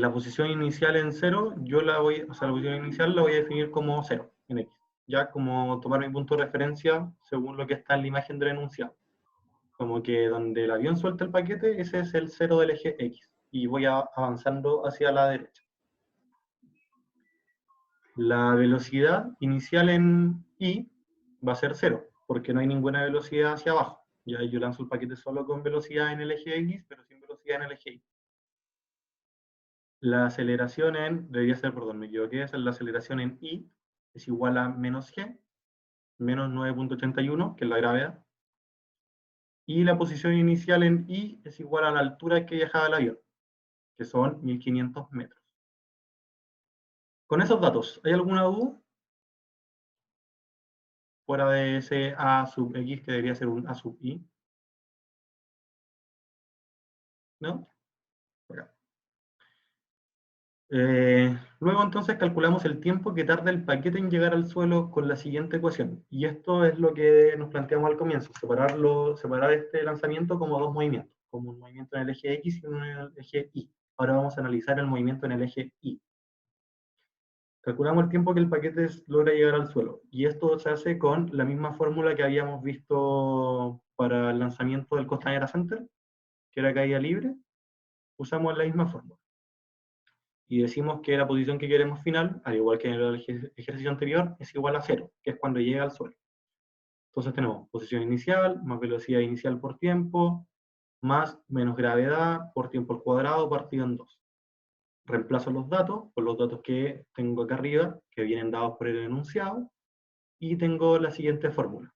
La posición inicial en 0, la posición inicial la voy a definir como 0 en X, ya como tomar mi punto de referencia según lo que está en la imagen del enunciado. Como que donde el avión suelta el paquete, ese es el 0 del eje X, y voy avanzando hacia la derecha. La velocidad inicial en Y va a ser 0, porque no hay ninguna velocidad hacia abajo. Ya yo lanzo el paquete solo con velocidad en el eje X, pero sin velocidad en el eje Y. La aceleración debería ser, perdón, me equivoqué, la aceleración en Y es igual a menos G, menos 9.81, que es la gravedad. Y la posición inicial en Y es igual a la altura que viajaba el avión, que son 1500 metros. Con esos datos, ¿hay alguna duda? Fuera de ese A sub X que debería ser un A sub Y. ¿No? Acá. Luego entonces calculamos el tiempo que tarda el paquete en llegar al suelo con la siguiente ecuación. Y esto es lo que nos planteamos al comienzo, separar este lanzamiento como dos movimientos, como un movimiento en el eje X y uno en el eje Y. Ahora vamos a analizar el movimiento en el eje Y. Calculamos el tiempo que el paquete logra llegar al suelo. Y esto se hace con la misma fórmula que habíamos visto para el lanzamiento del Costanera Center, que era caída libre. Usamos la misma fórmula. Y decimos que la posición que queremos final, al igual que en el ejercicio anterior, es igual a 0, que es cuando llega al suelo. Entonces tenemos posición inicial, más velocidad inicial por tiempo, más menos gravedad por tiempo al cuadrado partido en 2. Reemplazo los datos por los datos que tengo acá arriba, que vienen dados por el enunciado, y tengo la siguiente fórmula.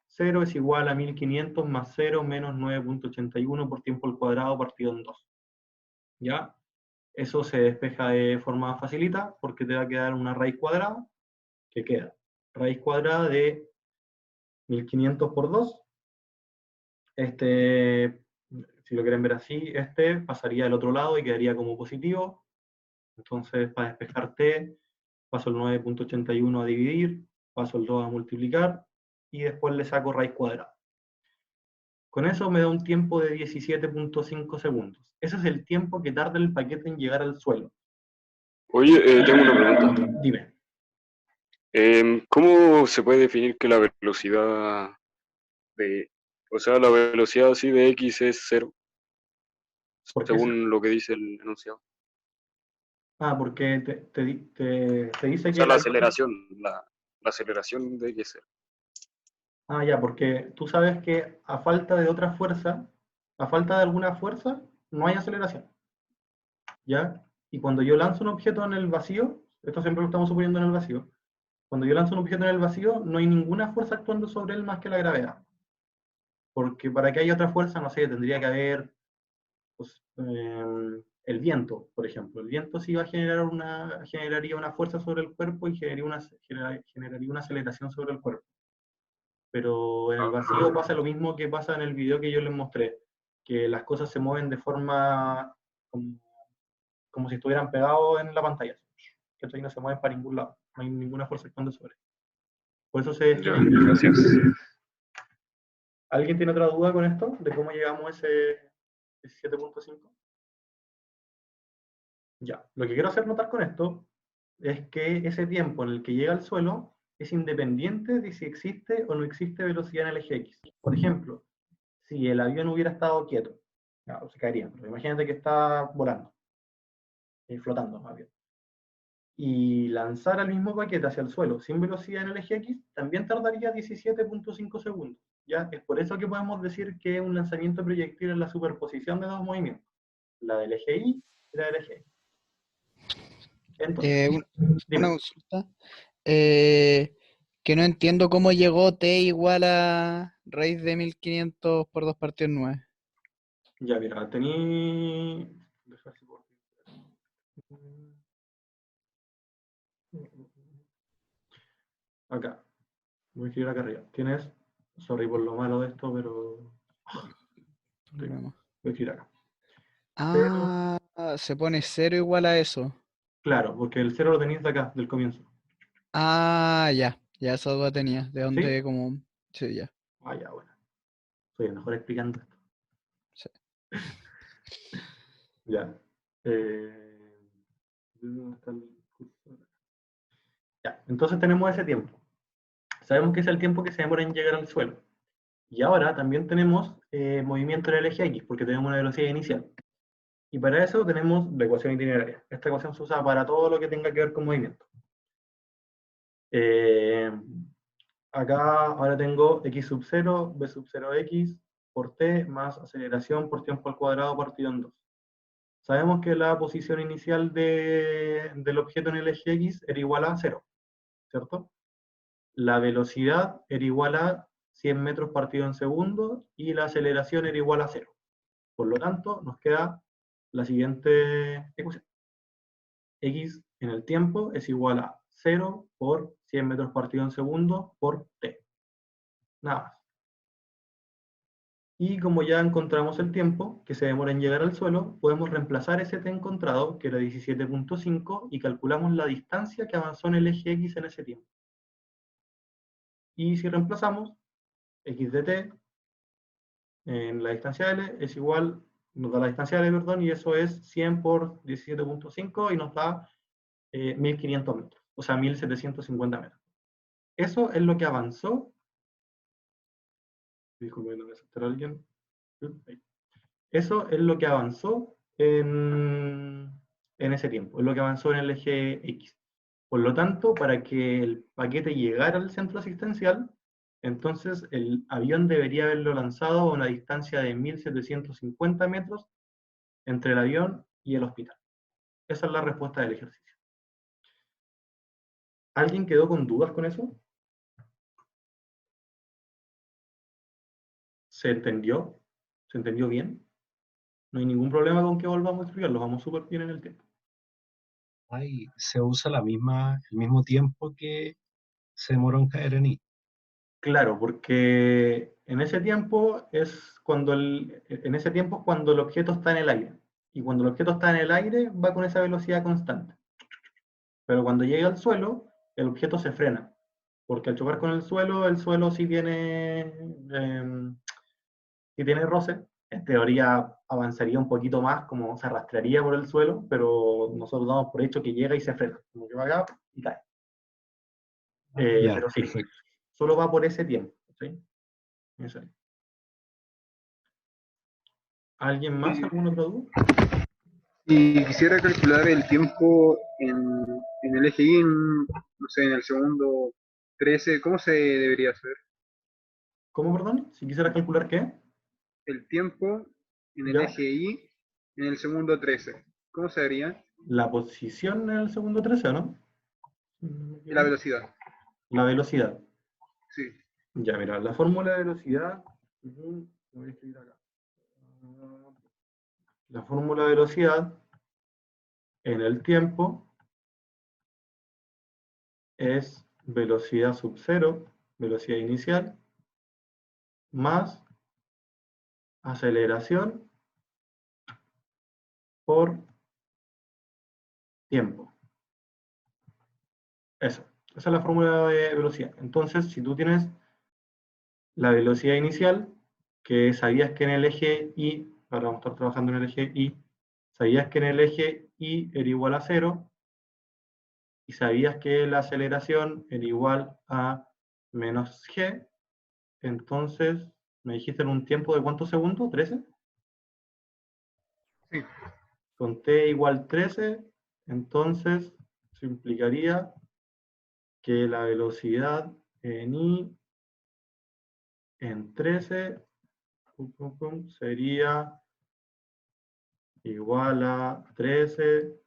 0 es igual a 1500 más 0 menos 9.81 por tiempo al cuadrado partido en 2. ¿Ya? Eso se despeja de forma facilita, porque te va a quedar una raíz cuadrada, que queda raíz cuadrada de 1500 por 2. Si lo quieren ver así, pasaría al otro lado y quedaría como positivo. Entonces, para despejar t, paso el 9.81 a dividir, paso el 2 a multiplicar, y después le saco raíz cuadrada. Con eso me da un tiempo de 17.5 segundos. Ese es el tiempo que tarda el paquete en llegar al suelo. Oye, tengo una pregunta. Dime. ¿Cómo se puede definir que la velocidad la velocidad así de X es 0? Según lo que dice el enunciado. Porque te dice que... la aceleración, la aceleración de X es 0. Ya, porque tú sabes que a falta de otra fuerza, a falta de alguna fuerza, no hay aceleración. ¿Ya? Y cuando yo lanzo un objeto en el vacío, esto siempre lo estamos suponiendo en el vacío, cuando yo lanzo un objeto en el vacío, no hay ninguna fuerza actuando sobre él más que la gravedad. Porque para que haya otra fuerza, no sé, tendría que haber el viento, por ejemplo. El viento sí va a generaría una fuerza sobre el cuerpo y generaría una aceleración sobre el cuerpo. Pero en el vacío pasa lo mismo que pasa en el video que yo les mostré, que las cosas se mueven de forma como si estuvieran pegados en la pantalla. Que no se mueven para ningún lado, no hay ninguna fuerza actuando sobre. Por eso se... Gracias. ¿Alguien tiene otra duda con esto? ¿De cómo llegamos a ese 7.5? Ya, lo que quiero hacer notar con esto es que ese tiempo en el que llega al suelo es independiente de si existe o no existe velocidad en el eje X. Por ejemplo, si el avión hubiera estado quieto, se caería, pero imagínate que está volando, flotando más bien, y lanzar al mismo paquete hacia el suelo sin velocidad en el eje X, también tardaría 17.5 segundos. ¿Ya? Es por eso que podemos decir que un lanzamiento proyectil es la superposición de dos movimientos, la del eje Y y la del eje X. Entonces, una consulta. Que no entiendo cómo llegó t igual a raíz de 1500 por 2 partido en 9. Ya, mira, tení... Acá. Voy a escribir acá arriba. Tienes... Sorry por lo malo de esto, pero... Voy a escribir acá. Se pone 0 igual a eso. Claro, porque el 0 lo tenéis de acá, del comienzo. Ya esa duda tenía. ¿De dónde? ¿Sí? Como... Sí, ya. Ya, bueno. Soy el mejor explicando esto. Sí. Ya. ¿Dónde está el cursor? Ya, entonces tenemos ese tiempo. Sabemos que es el tiempo que se demora en llegar al suelo. Y ahora también tenemos movimiento en el eje X, porque tenemos una velocidad inicial. Y para eso tenemos la ecuación itineraria. Esta ecuación se usa para todo lo que tenga que ver con movimiento. Acá ahora tengo x sub 0, b sub 0x por t más aceleración por tiempo al cuadrado partido en 2. Sabemos que la posición inicial del objeto en el eje X era igual a 0, ¿cierto? La velocidad era igual a 100 metros partido en segundo y la aceleración era igual a 0. Por lo tanto, nos queda la siguiente ecuación. X en el tiempo es igual a 0 por 100 metros partido en segundo por t. Nada más. Y como ya encontramos el tiempo que se demora en llegar al suelo, podemos reemplazar ese t encontrado, que era 17.5, y calculamos la distancia que avanzó en el eje X en ese tiempo. Y si reemplazamos, x de t en la distancia L es igual nos da la distancia del perdón, y eso es 100 por 17.5 y nos da 1500 metros, o sea, 1750 metros. Eso es lo que avanzó. Disculpe, no me aceptará alguien. Ahí. Eso es lo que avanzó en ese tiempo, es lo que avanzó en el eje X. Por lo tanto, para que el paquete llegara al centro asistencial, entonces el avión debería haberlo lanzado a una distancia de 1750 metros entre el avión y el hospital. Esa es la respuesta del ejercicio. ¿Alguien quedó con dudas con eso? ¿Se entendió? ¿Se entendió bien? No hay ningún problema con que volvamos a explicarlo, vamos súper bien en el tiempo. Ahí se usa el mismo tiempo que se demoró en caer en I. Claro, porque en ese tiempo es cuando el objeto está en el aire. Y cuando el objeto está en el aire va con esa velocidad constante. Pero cuando llega al suelo, el objeto se frena. Porque al chocar con el suelo sí tiene roce. En teoría avanzaría un poquito más, como se arrastraría por el suelo, pero nosotros damos por hecho que llega y se frena. Como que va acá y cae. Ya, Pero sí, perfecto. solo va por ese tiempo. ¿Sí? Eso es. ¿Alguien más? ¿Alguna otra duda? Y quisiera calcular el tiempo en el eje Y, no sé, en el segundo 13, ¿cómo se debería hacer? ¿Cómo, perdón? Si quisiera calcular qué. El tiempo en el ¿Ya? eje Y en el segundo 13, ¿cómo se haría? La posición en el segundo 13, ¿no? Y la velocidad. La velocidad. Sí. Ya, mira, la fórmula de velocidad. Voy a escribir acá. La fórmula de velocidad en el tiempo es velocidad sub 0, velocidad inicial, más aceleración por tiempo. Eso. Esa es la fórmula de velocidad. Entonces, si tú tienes la velocidad inicial, que sabías que en el eje Y, ahora vamos a estar trabajando en el eje Y, sabías que en el eje Y era igual a 0, y sabías que la aceleración era igual a menos g, entonces, me dijiste en un tiempo de ¿cuántos segundos? ¿13? Sí. Con t igual 13, entonces, eso implicaría que la velocidad en I en 13 sería igual a 13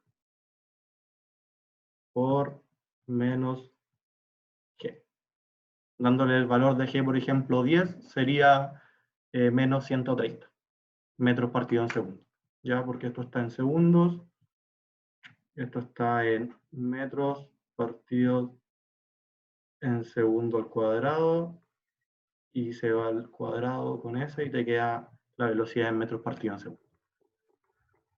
por menos g. Dándole el valor de g, por ejemplo, 10, sería menos 130 metros partido en segundo. ¿Ya? Porque esto está en segundos, esto está en metros partidos en segundo al cuadrado, y se va al cuadrado con ese y te queda la velocidad en metros partido en segundo.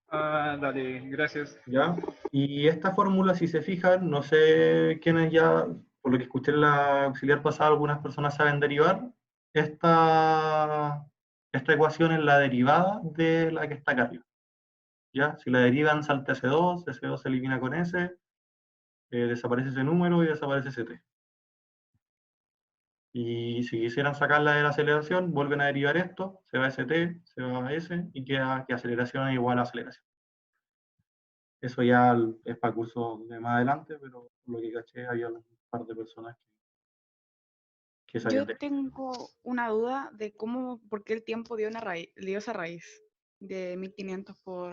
Ah, dale, gracias. ¿Ya? Y esta fórmula, si se fijan, no sé quiénes ya, por lo que escuché en la auxiliar pasada, algunas personas saben derivar. Esta ecuación es la derivada de la que está acá arriba. ¿Ya? Si la derivan, salta S2, S2 se elimina con S, desaparece ese número y desaparece ese T. Y si quisieran sacarla de la aceleración, vuelven a derivar esto, se va ese T, se va a S, y queda que aceleración es igual a aceleración. Eso ya es para cursos de más adelante, pero por lo que caché había un par de personas que sabían Yo de esto. tengo una duda de por qué el tiempo dio esa raíz de 1500 por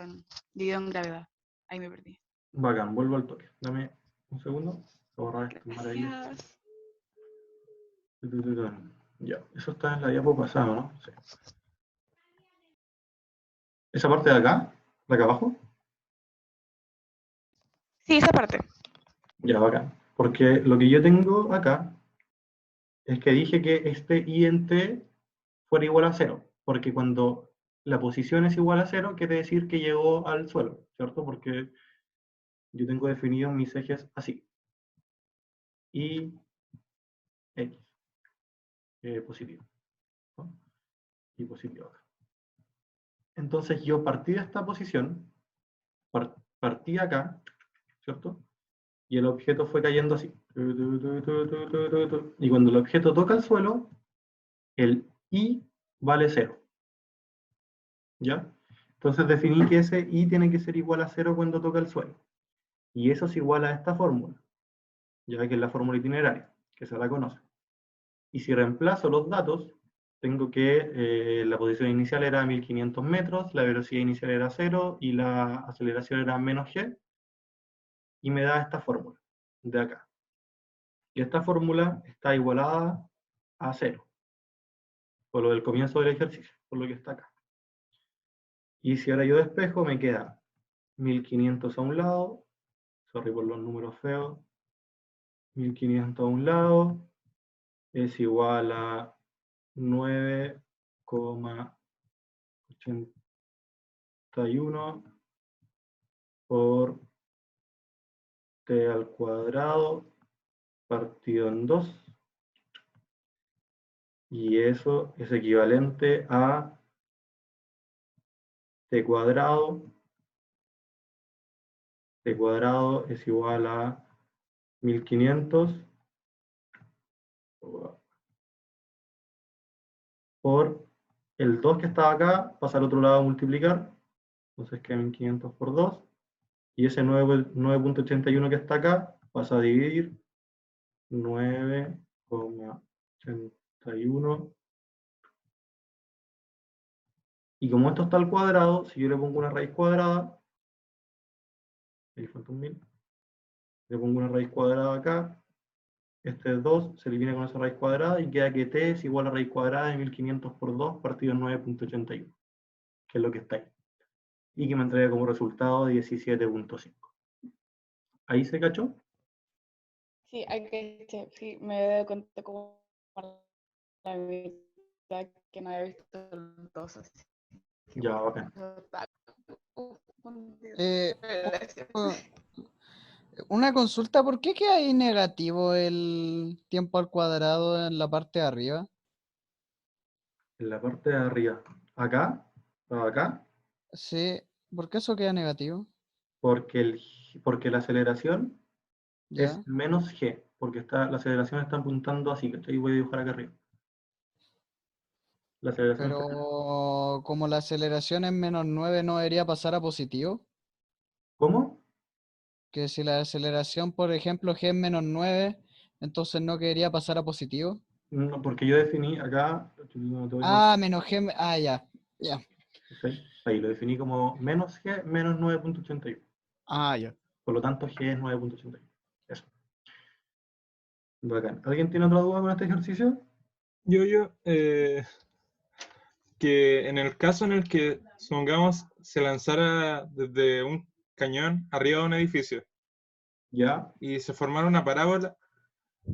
dividido en gravedad. Ahí me perdí. Bacán, vuelvo al toque. Dame un segundo. Voy a borrar esta maravilla. Gracias. Ya, eso está en la diapo pasada, ¿no? Sí. ¿Esa parte de acá? ¿La acá abajo? Sí, esa parte. Ya, bacán. Porque lo que yo tengo acá es que dije que este I en T fuera igual a 0, porque cuando la posición es igual a 0, quiere decir que llegó al suelo, ¿cierto? Porque yo tengo definido mis ejes así. Y X, positivo, ¿no? Y positivo acá. Entonces yo partí de esta posición, partí acá, ¿cierto? Y el objeto fue cayendo así. Y cuando el objeto toca el suelo, el I vale 0. ¿Ya? Entonces definí que ese I tiene que ser igual a 0 cuando toca el suelo. Y eso es igual a esta fórmula, ya que es la fórmula itineraria, que se la conoce. Y si reemplazo los datos, tengo que la posición inicial era 1500 metros, la velocidad inicial era 0 y la aceleración era menos g, y me da esta fórmula de acá. Y esta fórmula está igualada a 0, por lo del comienzo del ejercicio, por lo que está acá. Y si ahora yo despejo, me queda 1500 a un lado, sorry por los números feos, 1500 a un lado, es igual a 9,81 por t al cuadrado partido en 2. Y eso es equivalente a t cuadrado. T cuadrado es igual a 1500 por el 2 que estaba acá, pasa al otro lado a multiplicar, entonces queda 1500 por 2, y ese 9,81 que está acá pasa a dividir 9,81, y como esto está al cuadrado, si yo le pongo una raíz cuadrada, ahí falta un 1000, le pongo una raíz cuadrada acá, este es 2, se elimina con esa raíz cuadrada y queda que t es igual a raíz cuadrada de 1500 por 2 partido en 9,81, que es lo que está ahí. Y que me entrega como resultado 17,5. ¿Ahí se cachó? Sí, sí, me doy cuenta como la mitad que no había visto los dos así. Ya, bacán. Una consulta, ¿por qué queda ahí negativo el tiempo al cuadrado en la parte de arriba? En la parte de arriba. ¿Acá? ¿Acá? Sí, ¿por qué eso queda negativo? Porque la aceleración es Ya. menos g, porque la aceleración está apuntando así, que voy a dibujar acá arriba. La aceleración está... Pero como la aceleración es menos 9, ¿no debería pasar a positivo? ¿Cómo? Que si la aceleración, por ejemplo, g es menos 9, entonces no debería pasar a positivo. No, porque yo definí acá... Ah, menos g, ya, ya. ¿Sí? Ahí lo definí como menos g menos 9,81. Ah, ya. Por lo tanto, g es 9,81. Eso. Bacán. ¿Alguien tiene otra duda con este ejercicio? Que en el caso en el que, supongamos, se lanzara desde un cañón arriba de un edificio, ¿ya? Y se formara una parábola,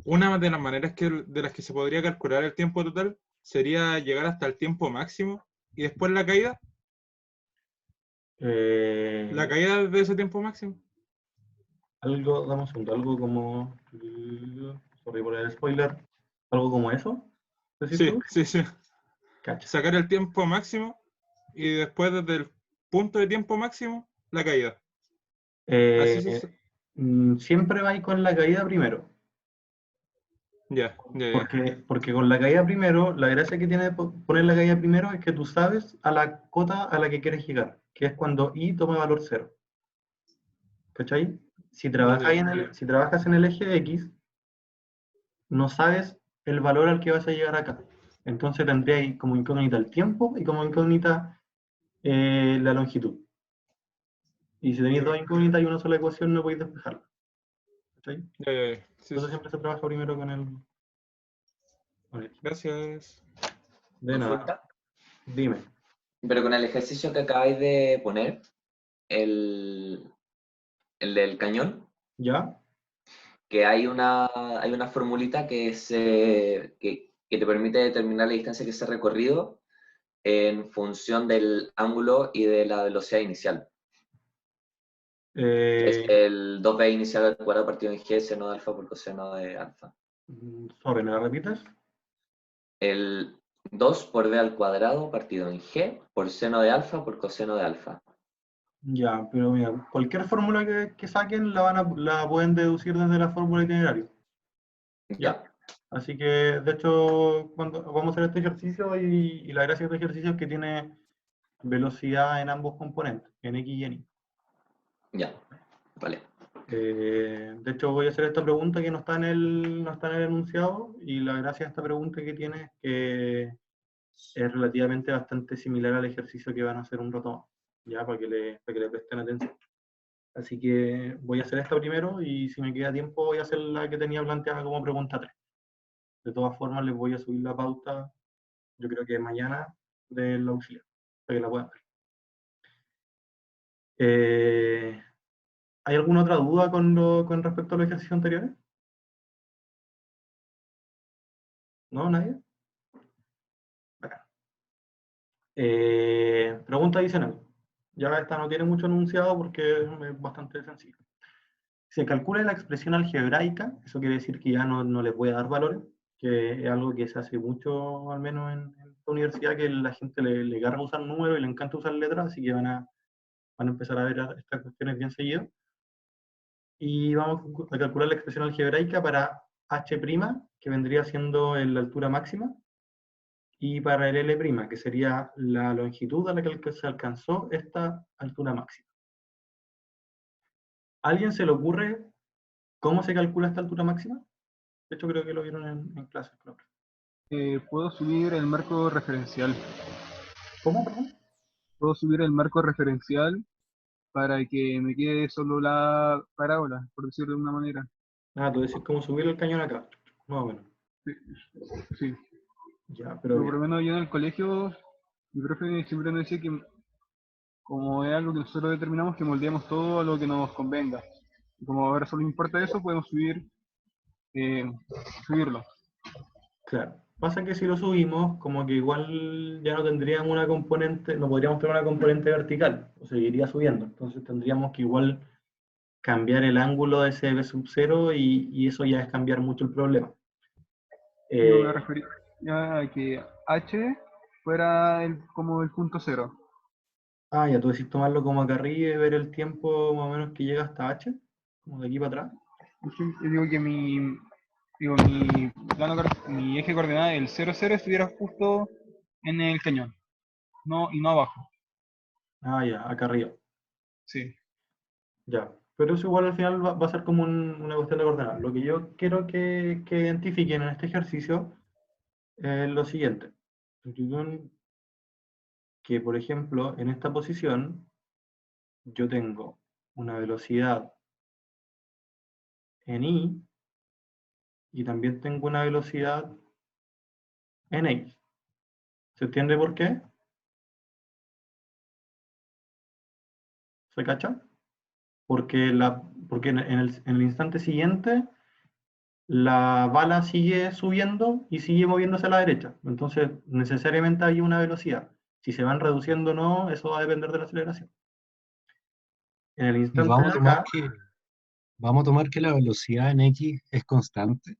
una de las maneras de las que se podría calcular el tiempo total sería llegar hasta el tiempo máximo y después la caída. La caída de ese tiempo máximo. Algo, damos un segundo, algo como... Sorry por el spoiler. ¿Algo como eso? Sí, tú? sí. Cacha. Sacar el tiempo máximo y después desde el punto de tiempo máximo, la caída. Siempre vais con la caída primero. Ya. Porque con la caída primero, la gracia que tiene de poner la caída primero es que tú sabes a la cota a la que quieres llegar, que es cuando i toma valor 0. ¿Cachai? Si trabajas en el eje X, no sabes el valor al que vas a llegar acá. Entonces tendríais como incógnita el tiempo y como incógnita la longitud. Y si tenéis dos incógnitas y una sola ecuación, no podéis despejarla. ¿Cachai? Entonces siempre se trabaja primero con el... Gracias. De nada. ¿Consulta? Dime. Pero con el ejercicio que acabáis de poner, el del cañón, ¿Ya? que hay una formulita que te permite determinar la distancia que se ha recorrido en función del ángulo y de la velocidad inicial. Es el 2b inicial al cuadrado partido en g seno de alfa por coseno de alfa. Sorry, ¿me la repites? 2 por d al cuadrado partido en g por seno de alfa por coseno de alfa. Ya, pero mira, cualquier fórmula que saquen la pueden deducir desde la fórmula de itinerario. Ya. Así que, de hecho, cuando vamos a hacer este ejercicio y la gracia de este ejercicio es que tiene velocidad en ambos componentes, en x y en y. Ya, vale. De hecho, voy a hacer esta pregunta que no está en el enunciado, y la gracia de esta pregunta que tiene es que es relativamente bastante similar al ejercicio que van a hacer un rato más, ya, para que le presten atención. Así que voy a hacer esta primero, y si me queda tiempo voy a hacer la que tenía planteada como pregunta 3. De todas formas, les voy a subir la pauta, yo creo que mañana, del auxiliar, para que la puedan ver. ¿Hay alguna otra duda con respecto a los ejercicios anteriores? ¿No? ¿Nadie? Bacán. Pregunta adicional. Ya esta no tiene mucho enunciado porque es bastante sencillo. Se calcula la expresión algebraica, eso quiere decir que ya no les voy a dar valores, que es algo que se hace mucho, al menos en esta universidad, que la gente le carga usar números y le encanta usar letras, así que van a empezar a ver estas cuestiones bien seguidas. Y vamos a calcular la expresión algebraica para h', que vendría siendo la altura máxima, y para el L', que sería la longitud a la que se alcanzó esta altura máxima. ¿A alguien se le ocurre cómo se calcula esta altura máxima? De hecho, creo que lo vieron en clase. Claro. Puedo subir el marco referencial. ¿Cómo, perdón? Puedo subir el marco referencial para que me quede solo la parábola, por decirlo de una manera. Ah, tú decís cómo subir el cañón acá, más o menos. Sí. Ya, Pero pero por lo menos yo en el colegio, mi profe siempre nos decía que como es algo que nosotros determinamos, que moldeemos todo a lo que nos convenga. Y como ahora solo importa eso, podemos subirlo. claro. Pasa que si lo subimos, como que igual ya no tendríamos una componente, no podríamos tener una componente vertical, o seguiría subiendo. Entonces tendríamos que igual cambiar el ángulo de ese b sub 0, y eso ya es cambiar mucho el problema. Yo me refería a que h fuera como el punto cero. Ah, ya tú decís tomarlo como acá arriba y ver el tiempo más o menos que llega hasta h, como de aquí para atrás. Yo digo que mi eje de coordenada del 0, 0 estuviera justo en el cañón, y no abajo. Ah, ya, acá arriba. Sí. Ya, pero eso igual al final va a ser como una cuestión de coordenadas. Lo que yo quiero que identifiquen en este ejercicio es lo siguiente. Que, por ejemplo, en esta posición, yo tengo una velocidad en y también tengo una velocidad en x. ¿Se entiende por qué? ¿Se cacha? Porque en el instante siguiente la bala sigue subiendo y sigue moviéndose a la derecha. Entonces, necesariamente hay una velocidad. Si se van reduciendo o no, eso va a depender de la aceleración. En el Y instante vamos de a tomar acá, que la velocidad en X es constante.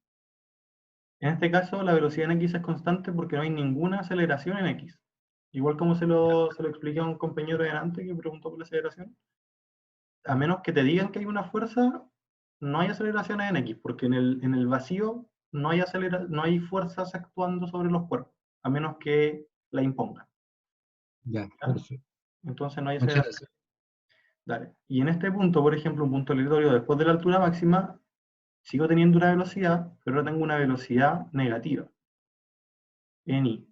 en este caso, la velocidad en x es constante porque no hay ninguna aceleración en x. Igual como se lo expliqué a un compañero de antes que preguntó por la aceleración. A menos que te digan que hay una fuerza, no hay aceleraciones en x, porque en el vacío no hay fuerzas actuando sobre los cuerpos, a menos que la impongan. Ya, perfecto. Entonces no hay Muchas aceleración. Dale. Y en este punto, por ejemplo, un punto aleatorio después de la altura máxima, sigo teniendo una velocidad, pero ahora tengo una velocidad negativa en y.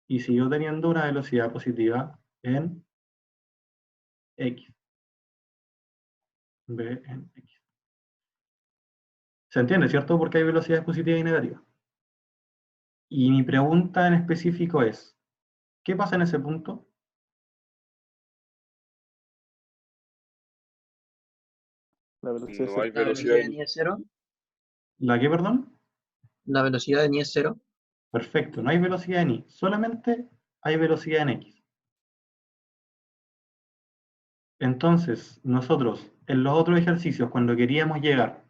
Y sigo teniendo una velocidad positiva en x. B en x. ¿Se entiende, cierto? Porque hay velocidades positivas y negativas. Y mi pregunta en específico es, ¿qué pasa en ese punto? La velocidad No hay cero. velocidad de ni es cero. ¿La qué, perdón? La velocidad de ni es cero. Perfecto, no hay velocidad en y, solamente hay velocidad en x. Entonces, nosotros, en los otros ejercicios, cuando queríamos llegar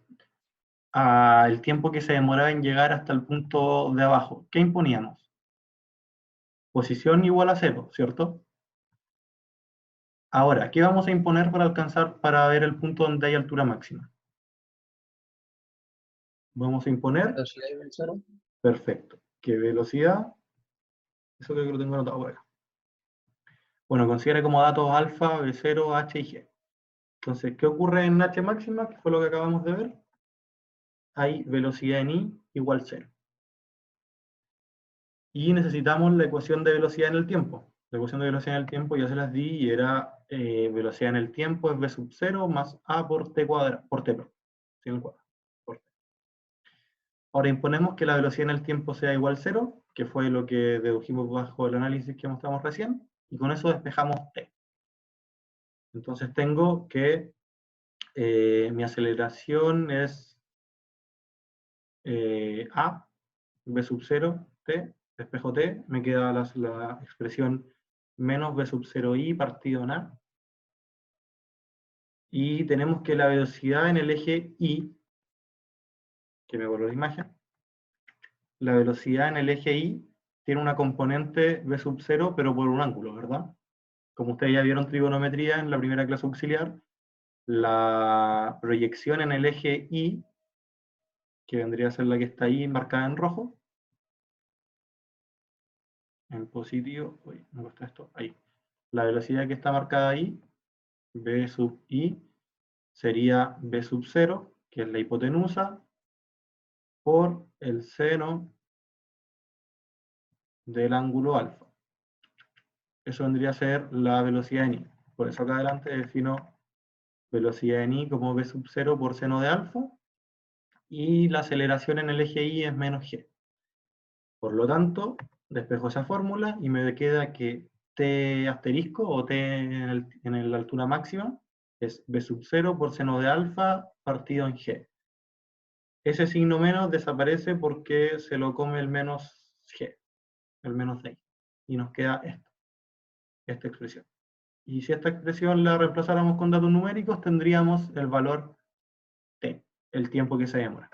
al tiempo que se demoraba en llegar hasta el punto de abajo, ¿qué imponíamos? Posición igual a 0, ¿cierto? Ahora, ¿qué vamos a imponer para ver el punto donde hay altura máxima? Vamos a imponer, Velocidad igual 0. perfecto, que velocidad, eso creo que lo tengo anotado por acá. Bueno, considere como datos alfa, B0, H y G. Entonces, ¿qué ocurre en H máxima? Que fue lo que acabamos de ver. Hay velocidad en I igual 0. Y necesitamos la ecuación de velocidad en el tiempo. La ecuación de velocidad en el tiempo ya se las di y era velocidad en el tiempo es v sub 0 más a por t cuadrado, por t, sin el cuadrado, por t. Ahora imponemos que la velocidad en el tiempo sea igual a 0, que fue lo que dedujimos bajo el análisis que mostramos recién, y con eso despejamos t. Entonces tengo que mi aceleración es a, v sub 0, t, despejo t, me queda la expresión menos v sub 0 i partido en a. Y tenemos que la velocidad en el eje y, que me borró la imagen, la velocidad en el eje y tiene una componente v sub 0, pero por un ángulo, ¿verdad? Como ustedes ya vieron trigonometría en la primera clase auxiliar, la proyección en el eje y, que vendría a ser la que está ahí marcada en rojo, en positivo, uy, me gusta esto, ahí. La velocidad que está marcada ahí, v sub i, sería v sub 0, que es la hipotenusa, por el seno del ángulo alfa. Eso vendría a ser la velocidad en i. Por eso acá adelante defino velocidad en i como v sub 0 por seno de alfa, y la aceleración en el eje y es menos g. Por lo tanto, despejo esa fórmula y me queda que t asterisco o t en la altura máxima es v sub 0 por seno de alfa partido en g. Ese signo menos desaparece porque se lo come el menos g, el menos de ahí. Y nos queda esta expresión. Y si esta expresión la reemplazáramos con datos numéricos, tendríamos el valor t, el tiempo que se demora.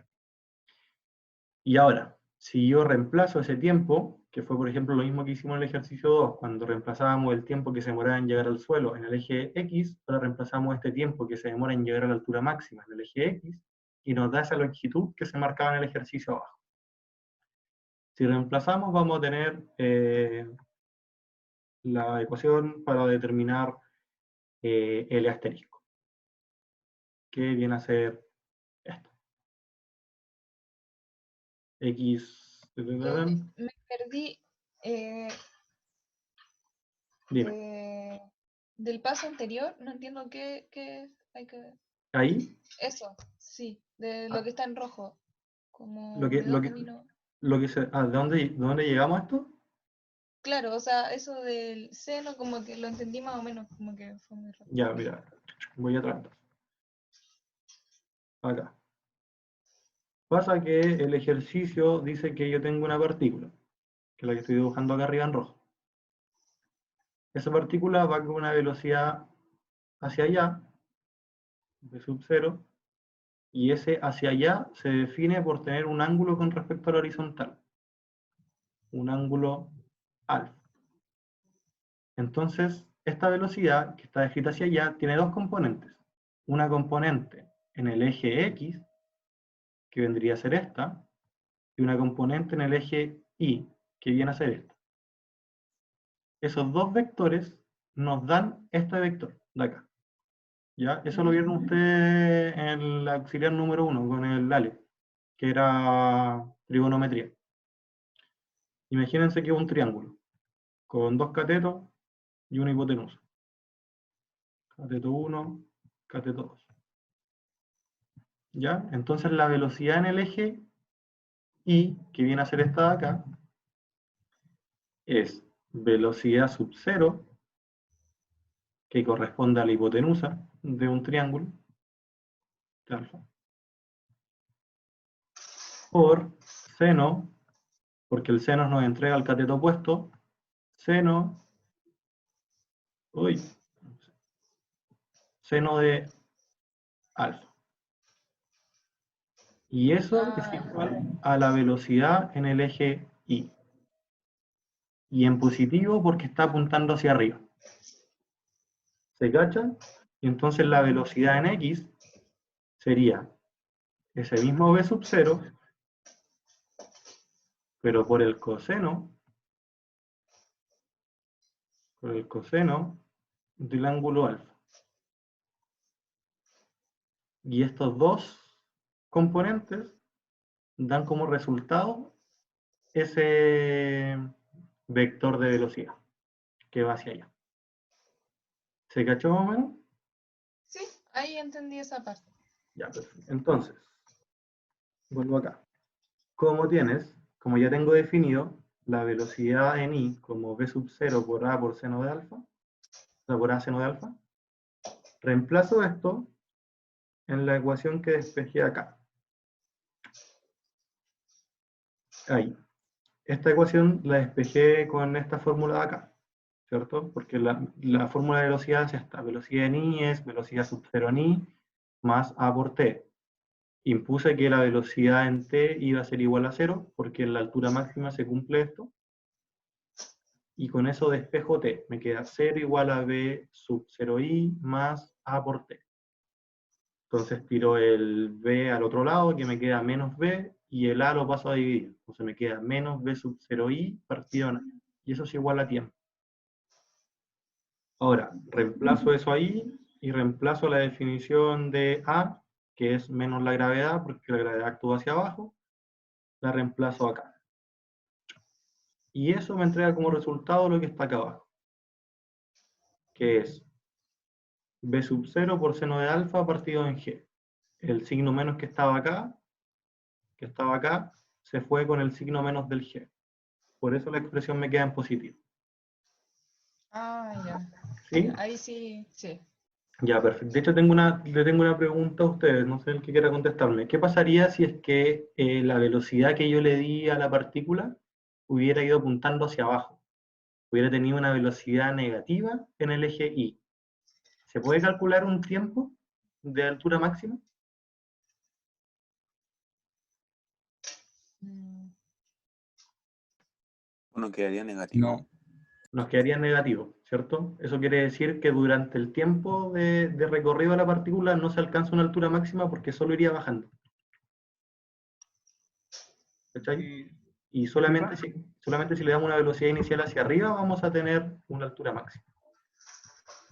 Y ahora, si yo reemplazo ese tiempo, que fue por ejemplo lo mismo que hicimos en el ejercicio 2, cuando reemplazábamos el tiempo que se demoraba en llegar al suelo en el eje X, ahora reemplazamos este tiempo que se demora en llegar a la altura máxima en el eje X, y nos da esa longitud que se marcaba en el ejercicio abajo. Si reemplazamos, vamos a tener la ecuación para determinar L asterisco, que viene a ser esto. X... Me perdí Dime. del paso anterior, no entiendo qué hay que ver. ¿Ahí? Eso, sí, de lo que está en rojo. Como ¿De dónde llegamos a esto? Claro, o sea, eso del seno, como que lo entendí más o menos, como que fue muy rápido. Ya, mira, voy atrás. Acá. Pasa que el ejercicio dice que yo tengo una partícula, que es la que estoy dibujando acá arriba en rojo. Esa partícula va con una velocidad hacia allá, v sub 0, y ese hacia allá se define por tener un ángulo con respecto a la horizontal. Un ángulo alfa. Entonces, esta velocidad que está descrita hacia allá tiene dos componentes. Una componente en el eje X, que vendría a ser esta, y una componente en el eje Y, que viene a ser esta. Esos dos vectores nos dan este vector de acá. ¿Ya? Eso lo vieron ustedes en el auxiliar número 1 con el ALE, que era trigonometría. Imagínense que es un triángulo, con dos catetos y una hipotenusa. Cateto 1, cateto 2. ¿Ya? Entonces la velocidad en el eje Y, que viene a ser esta de acá, es velocidad sub 0, que corresponde a la hipotenusa de un triángulo, de alfa, por seno, porque el seno nos entrega el cateto opuesto, seno de alfa. Y eso es igual a la velocidad en el eje Y. y en positivo porque está apuntando hacia arriba. ¿Se cachan? Y entonces la velocidad en X sería ese mismo v sub 0, pero por el coseno del ángulo alfa. Y estos dos componentes dan como resultado ese vector de velocidad que va hacia allá. ¿Se cachó más o menos? Sí, ahí entendí esa parte. Ya, perfecto. Entonces, vuelvo acá. Como ya tengo definido la velocidad en i como v sub 0 por a por seno de alfa, o sea, por a seno de alfa, reemplazo esto en la ecuación que despejé acá. Ahí. Esta ecuación la despejé con esta fórmula de acá, ¿cierto? Porque la fórmula de velocidad es esta. Velocidad en i es velocidad sub 0 en i más a por t. Impuse que la velocidad en t iba a ser igual a 0, porque en la altura máxima se cumple esto. Y con eso despejo t. Me queda 0 igual a v sub 0i más a por t. Entonces tiro el v al otro lado, que me queda menos v, y el a lo paso a dividir. Entonces me queda menos v sub 0i partido en a. Y eso es igual a tiempo. Ahora, reemplazo eso ahí, y reemplazo la definición de a, que es menos la gravedad, porque la gravedad actúa hacia abajo, la reemplazo acá. Y eso me entrega como resultado lo que está acá abajo, que es b sub 0 por seno de alfa partido en g. El signo menos que estaba acá, se fue con el signo menos del g. Por eso la expresión me queda en positivo. Ah, ya. ¿Sí? Ahí sí, sí. Ya, perfecto. De hecho, le tengo una pregunta a ustedes, no sé el que quiera contestarme. ¿Qué pasaría si es que la velocidad que yo le di a la partícula hubiera ido apuntando hacia abajo? Hubiera tenido una velocidad negativa en el eje Y. ¿Se puede calcular un tiempo de altura máxima? Uno quedaría negativo. No. Nos quedaría negativo, ¿cierto? Eso quiere decir que durante el tiempo de recorrido de la partícula no se alcanza una altura máxima porque solo iría bajando. ¿Cachai? Y solamente si le damos una velocidad inicial hacia arriba vamos a tener una altura máxima.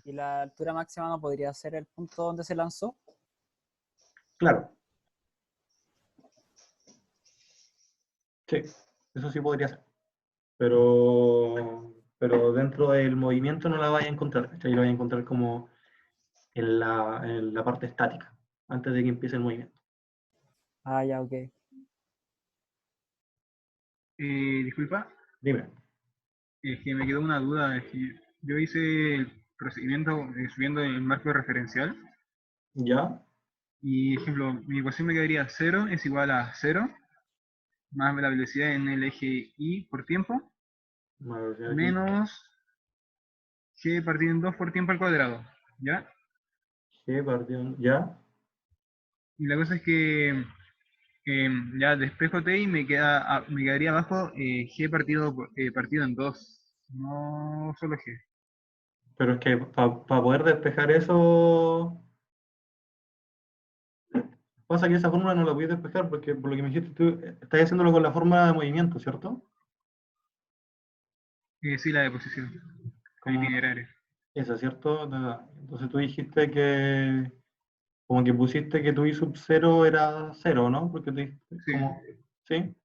¿Y la altura máxima no podría ser el punto donde se lanzó? Claro. Sí, eso sí podría ser. Pero dentro del movimiento no la vaya a encontrar, ¿cachai? La vaya a encontrar como en la parte estática, antes de que empiece el movimiento. Ah, ya, ok. Disculpa, Dime. es que me quedó una duda. Es que yo hice el procedimiento subiendo el marco referencial. ¿Ya? Y, ejemplo, mi ecuación me quedaría 0 es igual a 0 más la velocidad en el eje Y por tiempo menos g partido en 2 por tiempo al cuadrado, ¿ya? G partido en... ¿Ya? Y la cosa es que ya despejo t y me quedaría abajo g partido en 2, no solo g. Pero es que para poder despejar eso... Pasa que esa fórmula no la voy a despejar porque por lo que me dijiste tú, estás haciéndolo con la fórmula de movimiento, ¿cierto? Sí, la de posición, el Como itinerario. esa, ¿cierto? Entonces tú dijiste que... Como que pusiste que tu I sub 0 era 0, ¿no? Porque tú dijiste Sí. como... ¿Sí?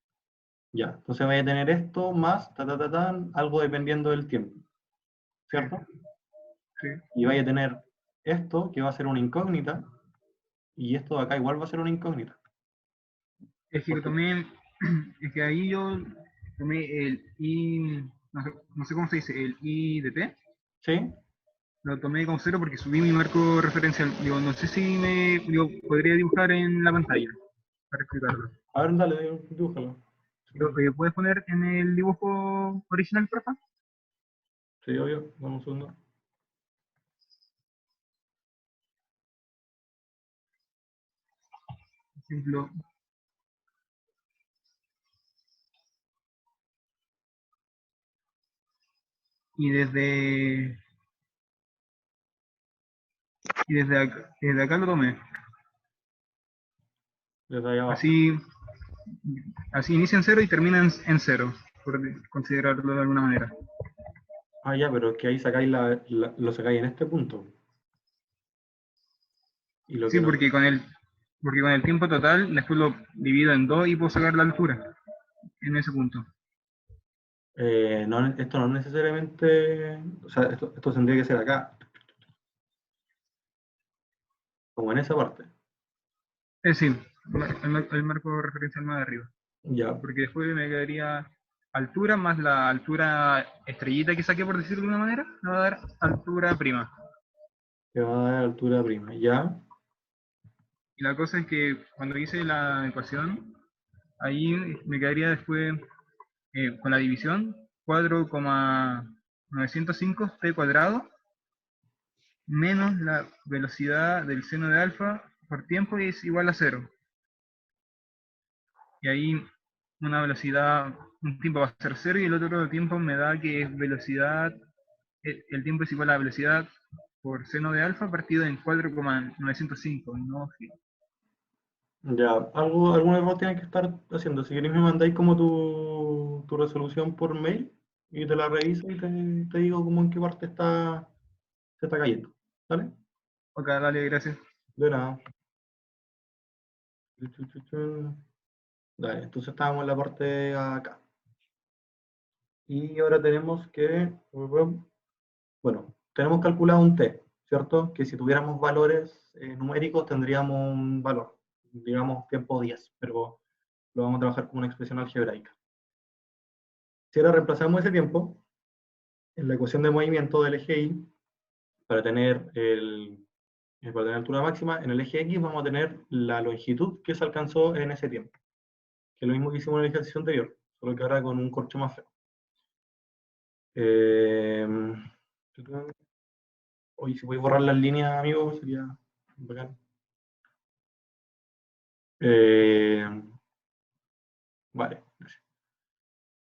Ya. Entonces vaya a tener esto más, algo dependiendo del tiempo. ¿Cierto? Sí. Y vaya a tener esto, que va a ser una incógnita, y esto de acá igual va a ser una incógnita. Es que es que ahí yo tomé el I, no sé cómo se dice, el I de t. ¿Sí? Lo tomé con 0 porque subí mi marco referencial. Digo, no sé si podría dibujar en la pantalla para explicarlo. A ver, dale, dibújalo. ¿Puedes poner en el dibujo original, porfa? Sí, obvio. Dame un segundo. Por ejemplo, y desde acá lo tomé. Desde ahí abajo. Así inicia en 0 y termina en 0, por considerarlo de alguna manera. Ah, ya, pero es que ahí sacáis lo sacáis en este punto. Y lo Sí, que porque con el tiempo total después lo divido en 2 y puedo sacar la altura en ese punto. no, esto no necesariamente, o sea, esto tendría que ser acá. Como en esa parte. Sí, el marco referencial más de arriba. Ya. Porque después me quedaría altura más la altura estrellita que saqué, por decirlo de una manera, me va a dar altura prima. Que va a dar altura prima, ya. Y la cosa es que cuando hice la ecuación, ahí me quedaría después con la división 4,905 p cuadrado menos la velocidad del seno de alfa por tiempo es igual a 0. Y ahí una velocidad, un tiempo va a ser 0 y el otro tiempo me da que es velocidad, el tiempo es igual a velocidad por seno de alfa partido en 4,905. ¿No? Ya, algún error tiene que estar haciendo. Si queréis me mandáis como tu resolución por mail y te la reviso y te digo como en qué parte se está cayendo. ¿Vale? Ok, dale, gracias. De nada. Dale, entonces estábamos en la parte de acá. Y ahora tenemos que, bueno, tenemos calculado un t, ¿cierto? Que si tuviéramos valores numéricos tendríamos un valor, digamos tiempo 10, pero lo vamos a trabajar como una expresión algebraica. Si ahora reemplazamos ese tiempo en la ecuación de movimiento del eje Y, para tener altura máxima, en el eje X vamos a tener la longitud que se alcanzó en ese tiempo, que es lo mismo que hicimos en el ejercicio anterior, solo que ahora con un corcho más feo. Oye, si voy a borrar las líneas, amigos, sería bacán. Vale.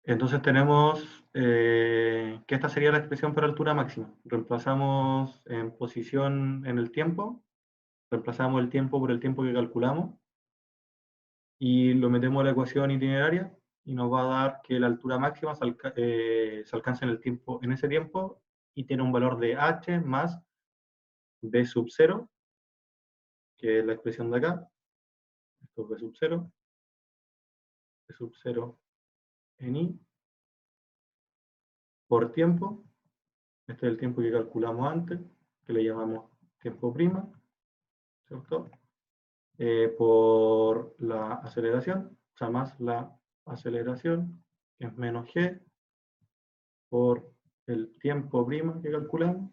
Entonces tenemos que esta sería la expresión para altura máxima. Reemplazamos en posición en el tiempo, reemplazamos el tiempo por el tiempo que calculamos y lo metemos a la ecuación itineraria y nos va a dar que la altura máxima se alcanza en ese tiempo y tiene un valor de h más b sub 0, que es la expresión de acá. Esto es b sub 0. B sub 0 en i por tiempo. Este es el tiempo que calculamos antes, que le llamamos tiempo prima, ¿cierto? Por la aceleración, o sea, más la aceleración, que es menos g, por el tiempo prima que calculamos,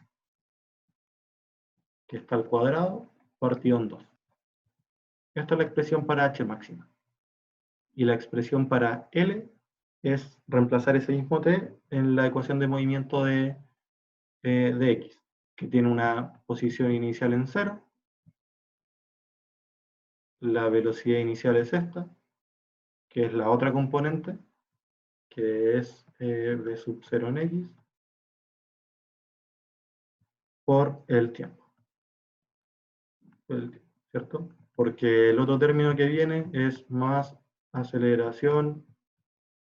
que está al cuadrado, partido en 2. Esta es la expresión para h máxima. Y la expresión para L es reemplazar ese mismo t en la ecuación de movimiento de x, que tiene una posición inicial en 0. La velocidad inicial es esta, que es la otra componente, que es v sub 0 en x, por el tiempo. ¿Cierto? Porque el otro término que viene es más aceleración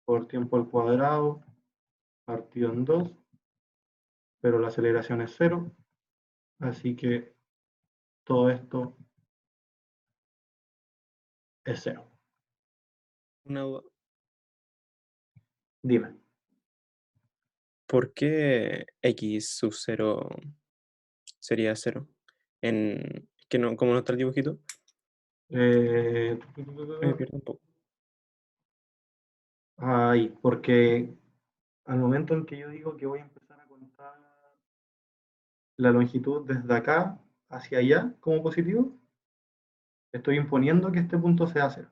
por tiempo al cuadrado, partido en 2, pero la aceleración es 0, así que todo esto es 0. Una duda. Dime. ¿Por qué x sub 0 sería 0? ¿Cómo no está el dibujito? Me pierdo un poco. Ahí, porque al momento en que yo digo que voy a empezar a contar la longitud desde acá hacia allá como positivo, estoy imponiendo que este punto sea 0.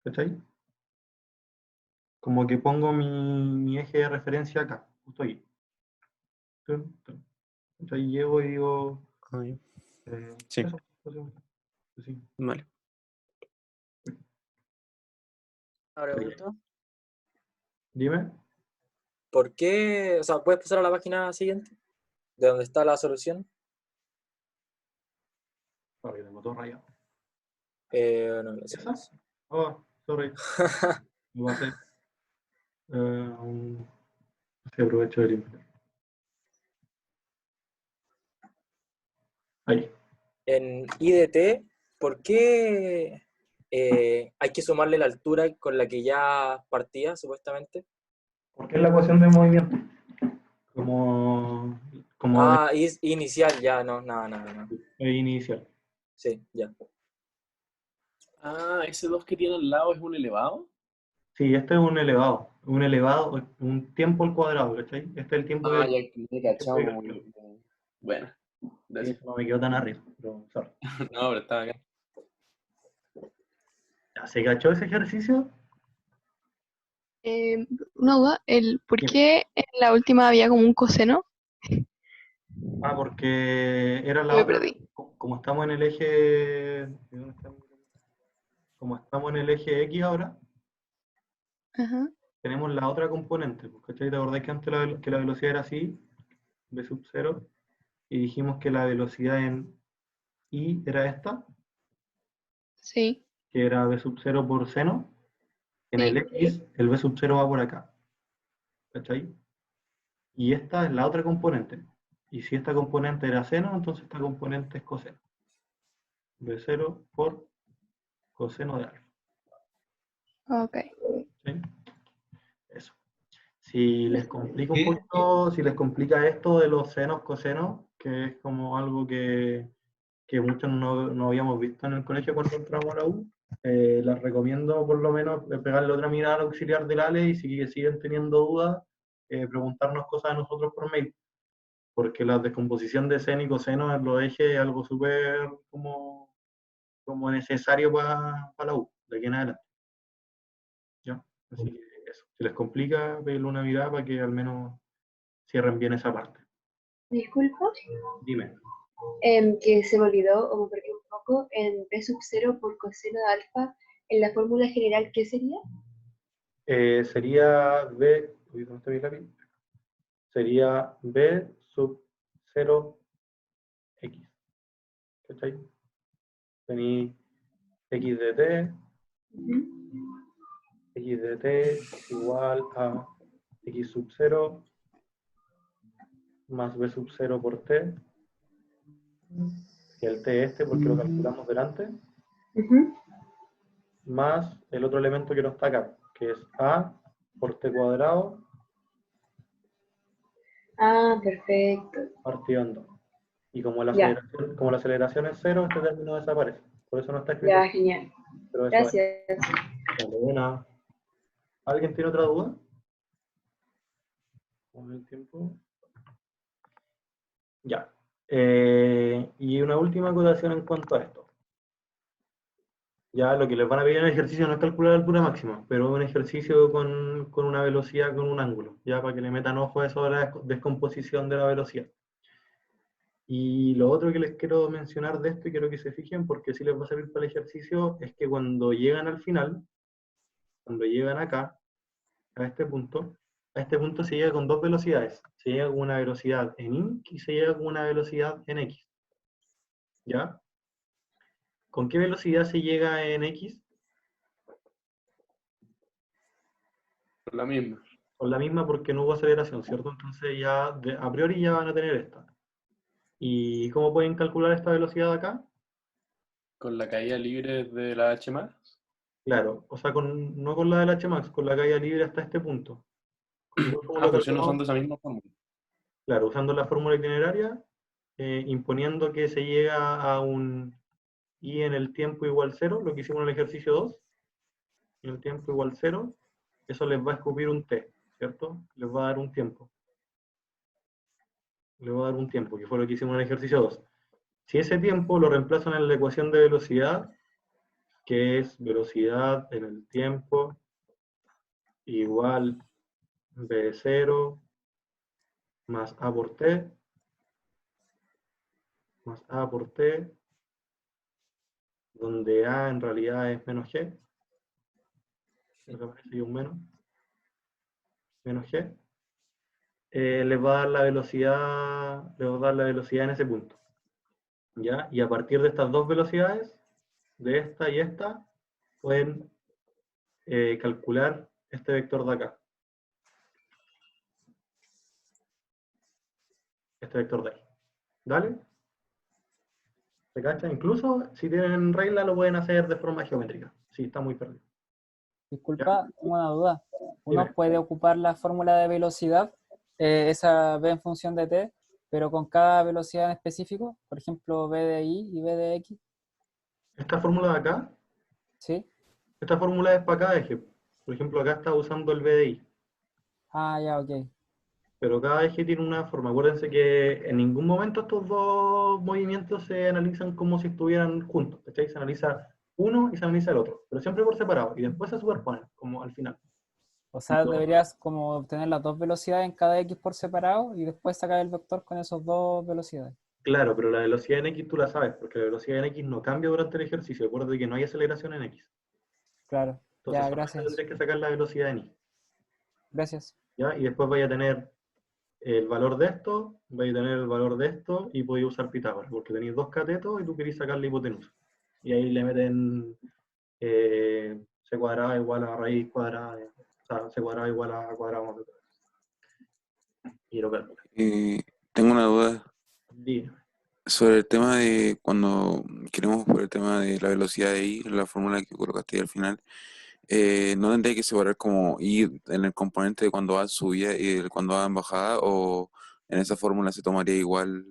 ¿Cachai? Como que pongo mi eje de referencia acá, justo aquí. Entonces llego y digo... Sí. Eso, sí. Vale. Una pregunta. Dime. ¿por qué? O sea, ¿puedes pasar a la página siguiente? De donde está la solución. Sorry, tengo todo rayado. No, no sé. ¿Esa? Oh, sorry. Lo pasé. Se aprovecho de limpiar. Ahí. En IDT, ¿por qué hay que sumarle la altura con la que ya partía, supuestamente? Porque es la ecuación de movimiento. Como Inicial, ya, no, nada. Inicial. Sí, ya. Ah, ese 2 que tiene al lado es un elevado. Sí, este es un elevado, un tiempo al cuadrado, ¿cachai? Este es el tiempo Ah, de... ya que me he cachado tiempo como... de cálculo. Bueno, Sí, gracias. no me quedo tan arriba, pero sorry. No, pero estaba acá. ¿Ya se cachó ese ejercicio? Una duda, ¿por qué en la última había como un coseno? Ah, porque era la Me otra, perdí. como estamos en el eje... Como estamos en el eje X ahora, Ajá. tenemos la otra componente, pues, ¿cachai? ¿Te acordás que antes que la velocidad era así, v sub 0, y dijimos que la velocidad en I era esta, Sí. que era v sub 0 por seno? En Sí. el X, el v sub 0 va por acá, ¿cachai? Y esta es la otra componente. Y si esta componente era seno, entonces esta componente es coseno. V0 por coseno de alfa. Ok. ¿Sí? Eso. Si les complica un poquito, si les complica esto de los senos, cosenos, que es como algo que muchos no habíamos visto en el colegio cuando entramos a la U, les recomiendo por lo menos pegarle otra mirada al auxiliar del ALE, y si siguen teniendo dudas, preguntarnos cosas a nosotros por mail, porque la descomposición de seno y coseno en los ejes es algo súper como necesario para la U, de aquí en adelante. ¿Ya? Así que eso. Si les complica, pedirle una mirada para que al menos cierren bien esa parte. Disculpa, Dime. que se me olvidó o me perdí un poco, en B sub 0 por coseno de alfa, en la fórmula general, ¿qué sería? Sería B, uy, ¿dónde está mi lápiz? Sería B sub 0x. ¿Cachai? Tení x de t, x de t igual a x sub 0 más b sub 0 por t, y el t este porque lo calculamos delante, más el otro elemento que no está acá, que es a por t cuadrado Ah, perfecto. partido en 2. Y como la Ya. aceleración es 0, este término desaparece. Por eso no está escrito. Ya, genial. Pero eso Gracias. es. Vale, de nada. ¿Alguien tiene otra duda? Con el tiempo. Ya. Y una última acotación en cuanto a esto. Ya lo que les van a pedir en el ejercicio no es calcular la altura máxima, pero un ejercicio con una velocidad, con un ángulo, ya para que le metan ojo a eso de la descomposición de la velocidad. Y lo otro que les quiero mencionar de esto, y quiero que se fijen, porque sí les va a servir para el ejercicio, es que cuando llegan al final, cuando llegan acá, a este punto se llega con dos velocidades. Se llega con una velocidad en Y y se llega con una velocidad en X. ¿Ya? ¿Con qué velocidad se llega en X? Con la misma. Con la misma, porque no hubo aceleración, ¿cierto? Entonces ya a priori ya van a tener esta. ¿Y cómo pueden calcular esta velocidad acá? Con la caída libre de la Hmax. Claro, o sea, no con la del Hmax, con la caída libre hasta este punto. ¿Cómo lo Funciona calculamos? usando esa misma fórmula. Claro, usando la fórmula itineraria, imponiendo que se llega a un I en el tiempo igual 0, lo que hicimos en el ejercicio 2, en el tiempo igual 0, eso les va a escupir un t, ¿cierto? Les va a dar un tiempo. Les va a dar un tiempo, que fue lo que hicimos en el ejercicio 2. Si ese tiempo lo reemplazan en la ecuación de velocidad, que es velocidad en el tiempo igual v0 más a por t, más a por t, donde a en realidad es menos g, lo que aparece ahí un menos g, les va a dar la velocidad, en ese punto. ¿Ya? Y a partir de estas dos velocidades, de esta y esta, pueden calcular este vector de acá. Este vector de ahí. ¿Dale? ¿Se cacha? Incluso si tienen regla lo pueden hacer de forma geométrica. Sí, está muy perdido. Disculpa, tengo una duda. ¿Uno Dime. puede ocupar la fórmula de velocidad, esa b en función de t, pero con cada velocidad en específico? Por ejemplo, b de y y b de x. Esta fórmula de acá, ¿Sí? esta fórmula es para cada eje. Por ejemplo, acá está usando el BDI. Ah, ya, ok. Pero cada eje tiene una forma. Acuérdense que en ningún momento estos dos movimientos se analizan como si estuvieran juntos. ¿Cachai? Se analiza uno y se analiza el otro. Pero siempre por separado. Y después se superponen, como al final. O sea, deberías como obtener las dos velocidades en cada x por separado y después sacar el vector con esas dos velocidades. Claro, pero la velocidad en X tú la sabes, porque la velocidad en X no cambia durante el ejercicio. Acuérdate que no hay aceleración en X. Claro. Entonces, Ya, solamente gracias. tendrías que sacar la velocidad en Y. Gracias. ¿Ya? Y después vaya a tener el valor de esto, vais a tener el valor de esto y podéis usar Pitágoras, porque tenéis dos catetos y tú queréis sacar la hipotenusa. Y ahí le meten c cuadrado igual a raíz cuadrada, o sea, c cuadrado igual a cuadrado más de 3. Y lo calculo. Tengo una duda Dime. sobre el tema de cuando queremos por el tema de la velocidad de I, la fórmula que colocaste ahí al final. ¿No tendría que separar como I en el componente de cuando va en subida y el cuando va en bajada? ¿O en esa fórmula se tomaría igual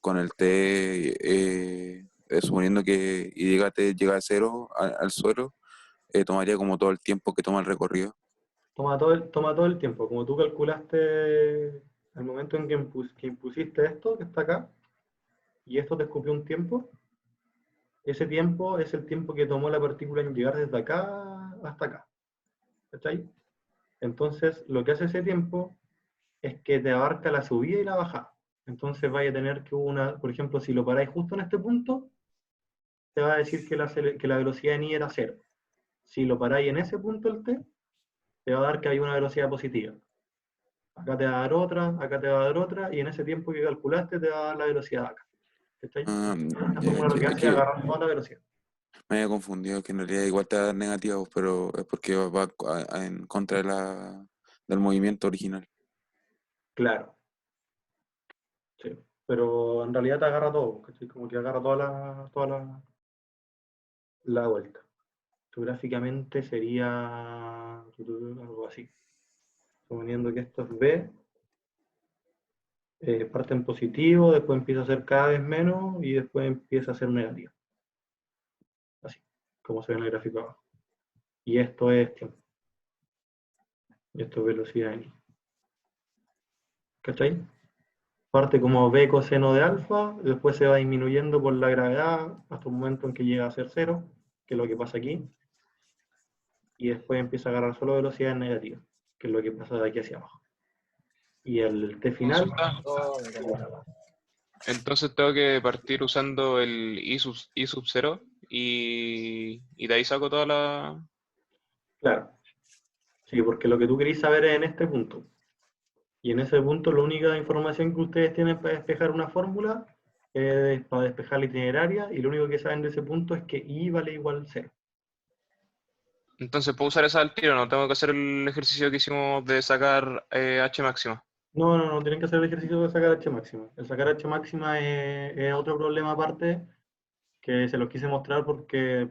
con el T, suponiendo que Y T llega a cero al suelo, tomaría como todo el tiempo que toma el recorrido? Toma todo el tiempo. Como tú calculaste al momento en que impusiste esto, que está acá, y esto te escupió un tiempo, ese tiempo es el tiempo que tomó la partícula en llegar desde acá hasta acá. ¿Está ahí? Entonces, lo que hace ese tiempo es que te abarca la subida y la bajada. Entonces vaya a tener que por ejemplo, si lo paráis justo en este punto, te va a decir que la velocidad en I era 0. Si lo paráis en ese punto el T, te va a dar que hay una velocidad positiva. Acá te va a dar otra, acá te va a dar otra, y en ese tiempo que calculaste te va a dar la velocidad acá. ¿Está ahí? Esta fórmula lo que hace es agarrar toda la velocidad. Me había confundido, que en realidad igual te va a dar negativos, pero es porque va en contra del movimiento original. Claro. Sí. Pero en realidad te agarra todo, ¿cachai? Como que agarra toda la vuelta. Gráficamente sería algo así. Suponiendo que esto es B, parte en positivo, después empieza a ser cada vez menos y después empieza a ser negativo. Así, como se ve en el gráfico abajo. Y esto es tiempo. Y esto es velocidad en I. ¿Cachai? Parte como B coseno de alfa, después se va disminuyendo por la gravedad hasta un momento en que llega a ser 0, que es lo que pasa aquí. Y después empieza a agarrar solo velocidades negativas, que es lo que pasa de aquí hacia abajo. Y el T final... Entonces tengo que partir usando el I sub 0 y de ahí saco toda la... Claro. Sí, porque lo que tú querés saber es en este punto. Y en ese punto la única información que ustedes tienen para despejar una fórmula es para despejar la itineraria, y lo único que saben de ese punto es que I vale igual 0. Entonces puedo usar esa al tiro, no tengo que hacer el ejercicio que hicimos de sacar H máxima. No, tienen que hacer el ejercicio de sacar H máxima. El sacar H máxima es otro problema aparte que se los quise mostrar porque,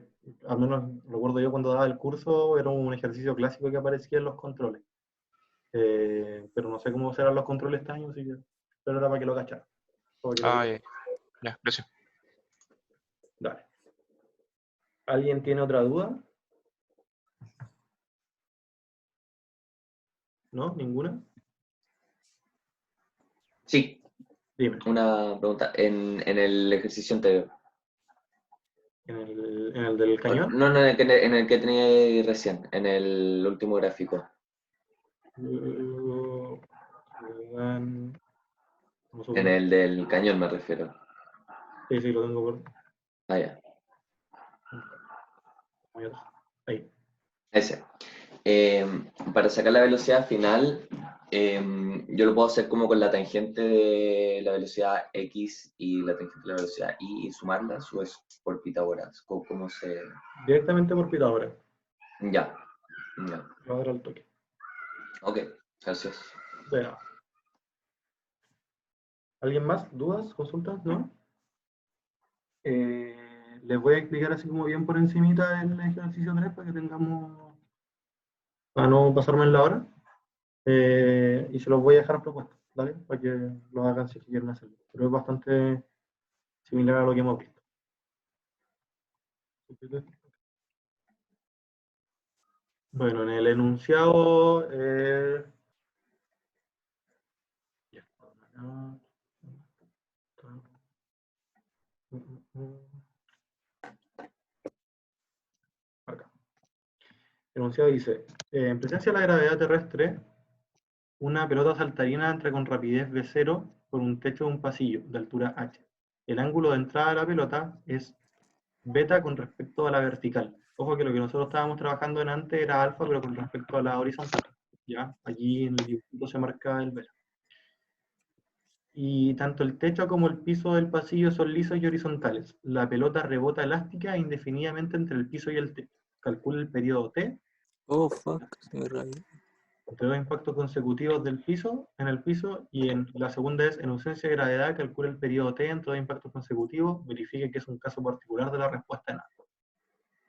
al menos recuerdo yo cuando daba el curso, era un ejercicio clásico que aparecía en los controles. Pero no sé cómo serán los controles este año, así que pero era para que lo cacharan. Ya, gracias. Dale. ¿Alguien tiene otra duda? ¿No? ¿Ninguna? Sí. Dime. Una pregunta. En el ejercicio anterior. ¿En el del cañón? No, en el que tenía recién, en el último gráfico. En el del cañón me refiero. Sí, lo tengo por... Ah, ya. Ahí. Ese. Para sacar la velocidad final, yo lo puedo hacer como con la tangente de la velocidad x y la tangente de la velocidad y sumarlas, o es por Pitágoras. ¿Cómo se...? Directamente por Pitágoras. Ya. Lo voy a dar al toque. Ok, gracias. De nada. ¿Alguien más? ¿Dudas? ¿Consultas? ¿No? Les voy a explicar así como bien por encimita el ejercicio 3 para que tengamos, para no pasarme en la hora. Y se los voy a dejar propuestos, ¿vale? Para que lo hagan si quieren hacerlo. Pero es bastante similar a lo que hemos visto. Bueno, en el enunciado... acá. El enunciado dice, en presencia de la gravedad terrestre, una pelota saltarina entra con rapidez v0 por un techo de un pasillo de altura h. El ángulo de entrada de la pelota es beta con respecto a la vertical. Ojo que lo que nosotros estábamos trabajando en antes era alfa, pero con respecto a la horizontal. ¿Ya? Allí en el dibujito se marca el beta. Y tanto el techo como el piso del pasillo son lisos y horizontales. La pelota rebota elástica indefinidamente entre el piso y el techo. Calcula el periodo T. Oh, fuck, se me rayó. Entre dos impactos consecutivos del piso, en el piso, y en la segunda es, en ausencia de gravedad, calcula el periodo T entre dos impactos consecutivos, verifique que es un caso particular de la respuesta en A.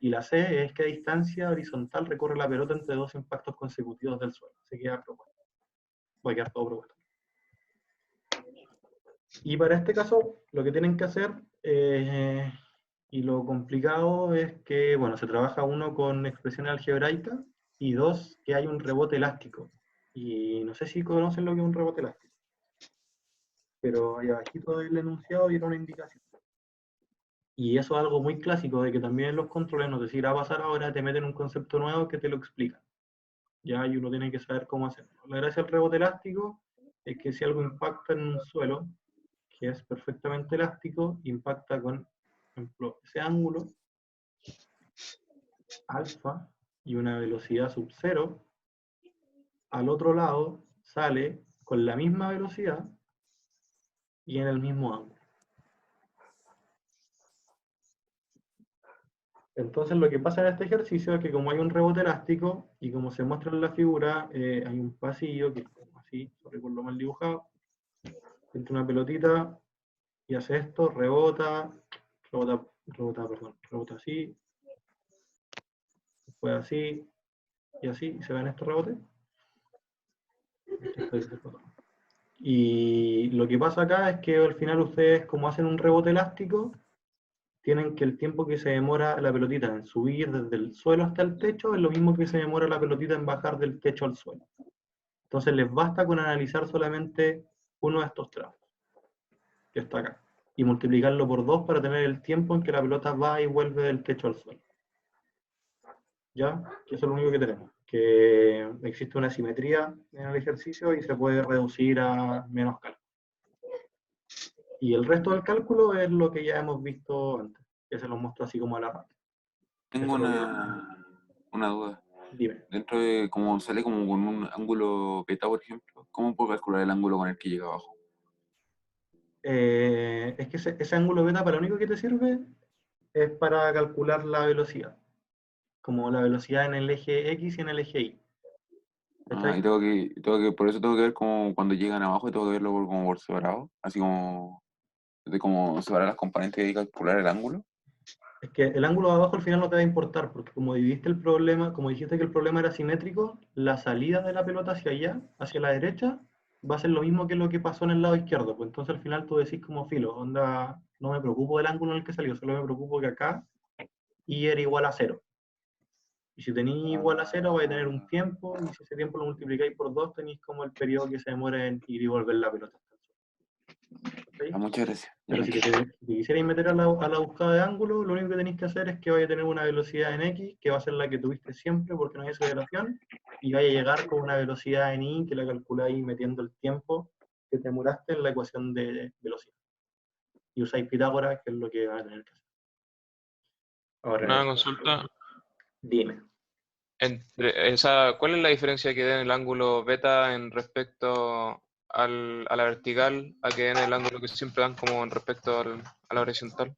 Y la C es qué distancia horizontal recorre la pelota entre dos impactos consecutivos del suelo. Se queda propuesto. Voy a quedar todo propuesto. Y para este caso, lo que tienen que hacer, y lo complicado es que, bueno, se trabaja uno con expresiones algebraicas, y dos, que hay un rebote elástico. Y no sé si conocen lo que es un rebote elástico, pero ahí abajito del enunciado viene una indicación. Y eso es algo muy clásico, de que también en los controles, no sé si irá a pasar ahora, te meten un concepto nuevo que te lo explica. Ya, y uno tiene que saber cómo hacerlo. La gracia del rebote elástico es que si algo impacta en un suelo, que es perfectamente elástico, impacta con, por ejemplo, ese ángulo, alfa, y una velocidad sub 0, al otro lado sale con la misma velocidad y en el mismo ángulo. Entonces lo que pasa en este ejercicio es que como hay un rebote elástico, y como se muestra en la figura, hay un pasillo que es como así, sobre por lo mal dibujado, entra una pelotita y hace esto, rebota así, después así, y así, y se ven estos rebotes. Y lo que pasa acá es que al final ustedes, como hacen un rebote elástico, tienen que el tiempo que se demora la pelotita en subir desde el suelo hasta el techo es lo mismo que se demora la pelotita en bajar del techo al suelo. Entonces les basta con analizar solamente uno de estos tramos, que está acá, y multiplicarlo por 2 para tener el tiempo en que la pelota va y vuelve del techo al suelo. ¿Ya? Que eso es lo único que tenemos. Que existe una simetría en el ejercicio y se puede reducir a menos cálculo. Y el resto del cálculo es lo que ya hemos visto antes, que se los muestro así como a la rata. Tengo una duda. Dime. Dentro de, como sale como con un ángulo beta, por ejemplo, ¿cómo puedo calcular el ángulo con el que llega abajo? Es que ese ángulo beta para lo único que te sirve es para calcular la velocidad. Como la velocidad en el eje X y en el eje Y. Ah, y por eso tengo que ver como cuando llegan abajo y tengo que verlo como por separado, así como de como separar las componentes y calcular el ángulo. Es que el ángulo de abajo al final no te va a importar, porque como dividiste el problema, como dijiste que el problema era simétrico, la salida de la pelota hacia allá, hacia la derecha, va a ser lo mismo que lo que pasó en el lado izquierdo. Pues entonces al final tú decís como filo, onda, no me preocupo del ángulo en el que salió, solo me preocupo que acá y era igual a 0. Y si tenéis igual a 0 vais a tener un tiempo, y si ese tiempo lo multiplicáis por 2 tenéis como el periodo que se demora en ir y volver la pelota. ¿Okay? Muchas gracias. Pero si te quisierais meter a la buscada de ángulo, lo único que tenéis que hacer es que vaya a tener una velocidad en X, que va a ser la que tuviste siempre porque no hay aceleración, y vaya a llegar con una velocidad en Y que la calculáis metiendo el tiempo que te demoraste en la ecuación de velocidad. Y usáis Pitágoras, que es lo que va a tener que hacer. Ahora, Una consulta. Dime. ¿Cuál es la diferencia que den el ángulo beta en respecto a la vertical a que den el ángulo que siempre dan como en respecto a la horizontal?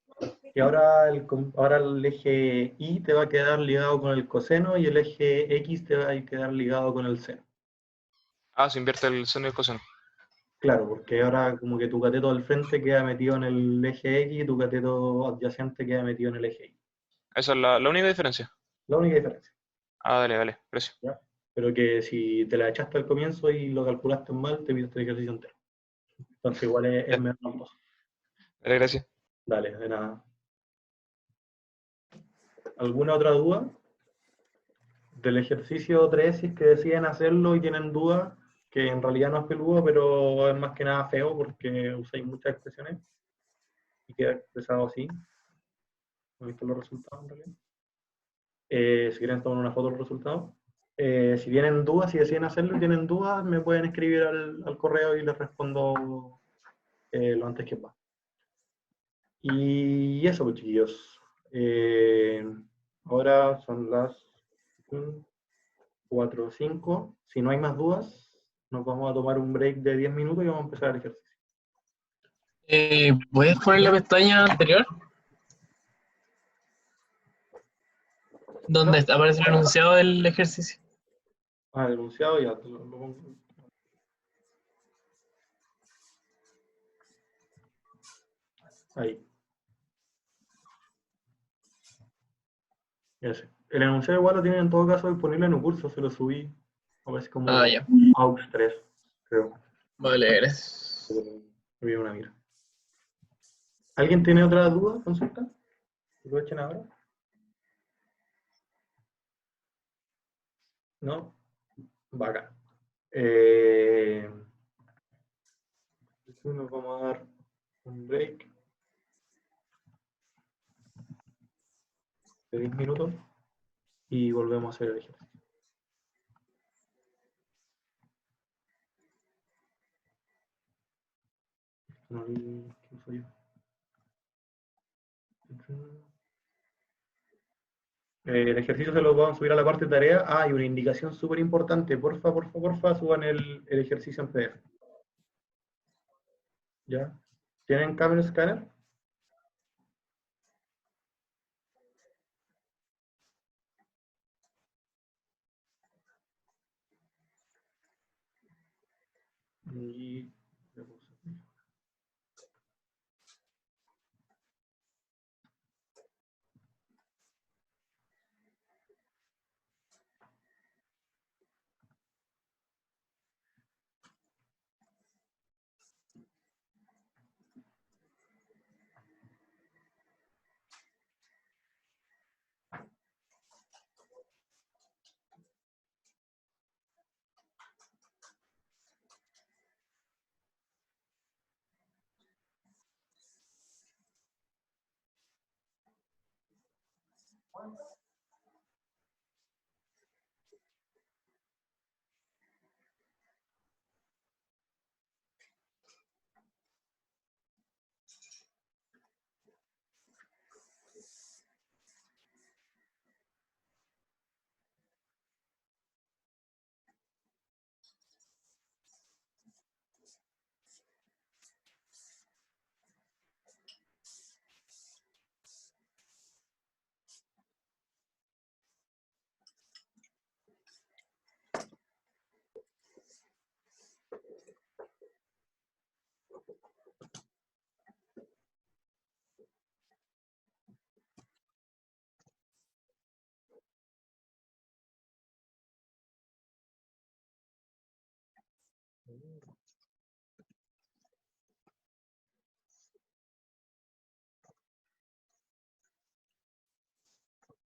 Y ahora el eje Y te va a quedar ligado con el coseno y el eje X te va a quedar ligado con el seno. Ah, se invierte el seno y el coseno. Claro, porque ahora como que tu cateto del frente queda metido en el eje X y tu cateto adyacente queda metido en el eje Y. Esa es la única diferencia. La única diferencia. Ah, dale, gracias. ¿Ya? Pero que si te la echaste al comienzo y lo calculaste mal, te pides el ejercicio entero. Entonces igual es menos tramposo. Dale, gracias. Dale, de nada. ¿Alguna otra duda? Del ejercicio 3, si es que deciden hacerlo y tienen dudas, que en realidad no es peludo, pero es más que nada feo porque usáis muchas expresiones y queda expresado así. ¿No he visto los resultados en realidad? Si quieren tomar una foto de los resultados. Si tienen dudas, si deciden hacerlo y tienen dudas, me pueden escribir al correo y les respondo lo antes que pueda. Y eso, pues, chiquillos. Ahora son las 4 o 5. Si no hay más dudas, nos vamos a tomar un break de 10 minutos y vamos a empezar el ejercicio. ¿Puedes poner la pestaña anterior? Donde aparece el enunciado del ejercicio. Ah, el enunciado ya te lo pongo. Ahí. Ese. El enunciado igual lo tienen en todo caso disponible en un curso, se lo subí. A ver si como ya. AUX 3, creo. Vale, gracias. Me vi una mira. ¿Alguien tiene otra duda, consulta? ¿Lo echen ahora? ¿No? Bacán. Nos vamos a dar un break de 10 minutos y volvemos a hacer el ejercicio. ¿Quién soy yo? El ejercicio se lo vamos a subir a la parte de tarea. Ah, y una indicación súper importante. Porfa, suban el ejercicio en PDF. ¿Ya? ¿Tienen Camera Scanner? Y...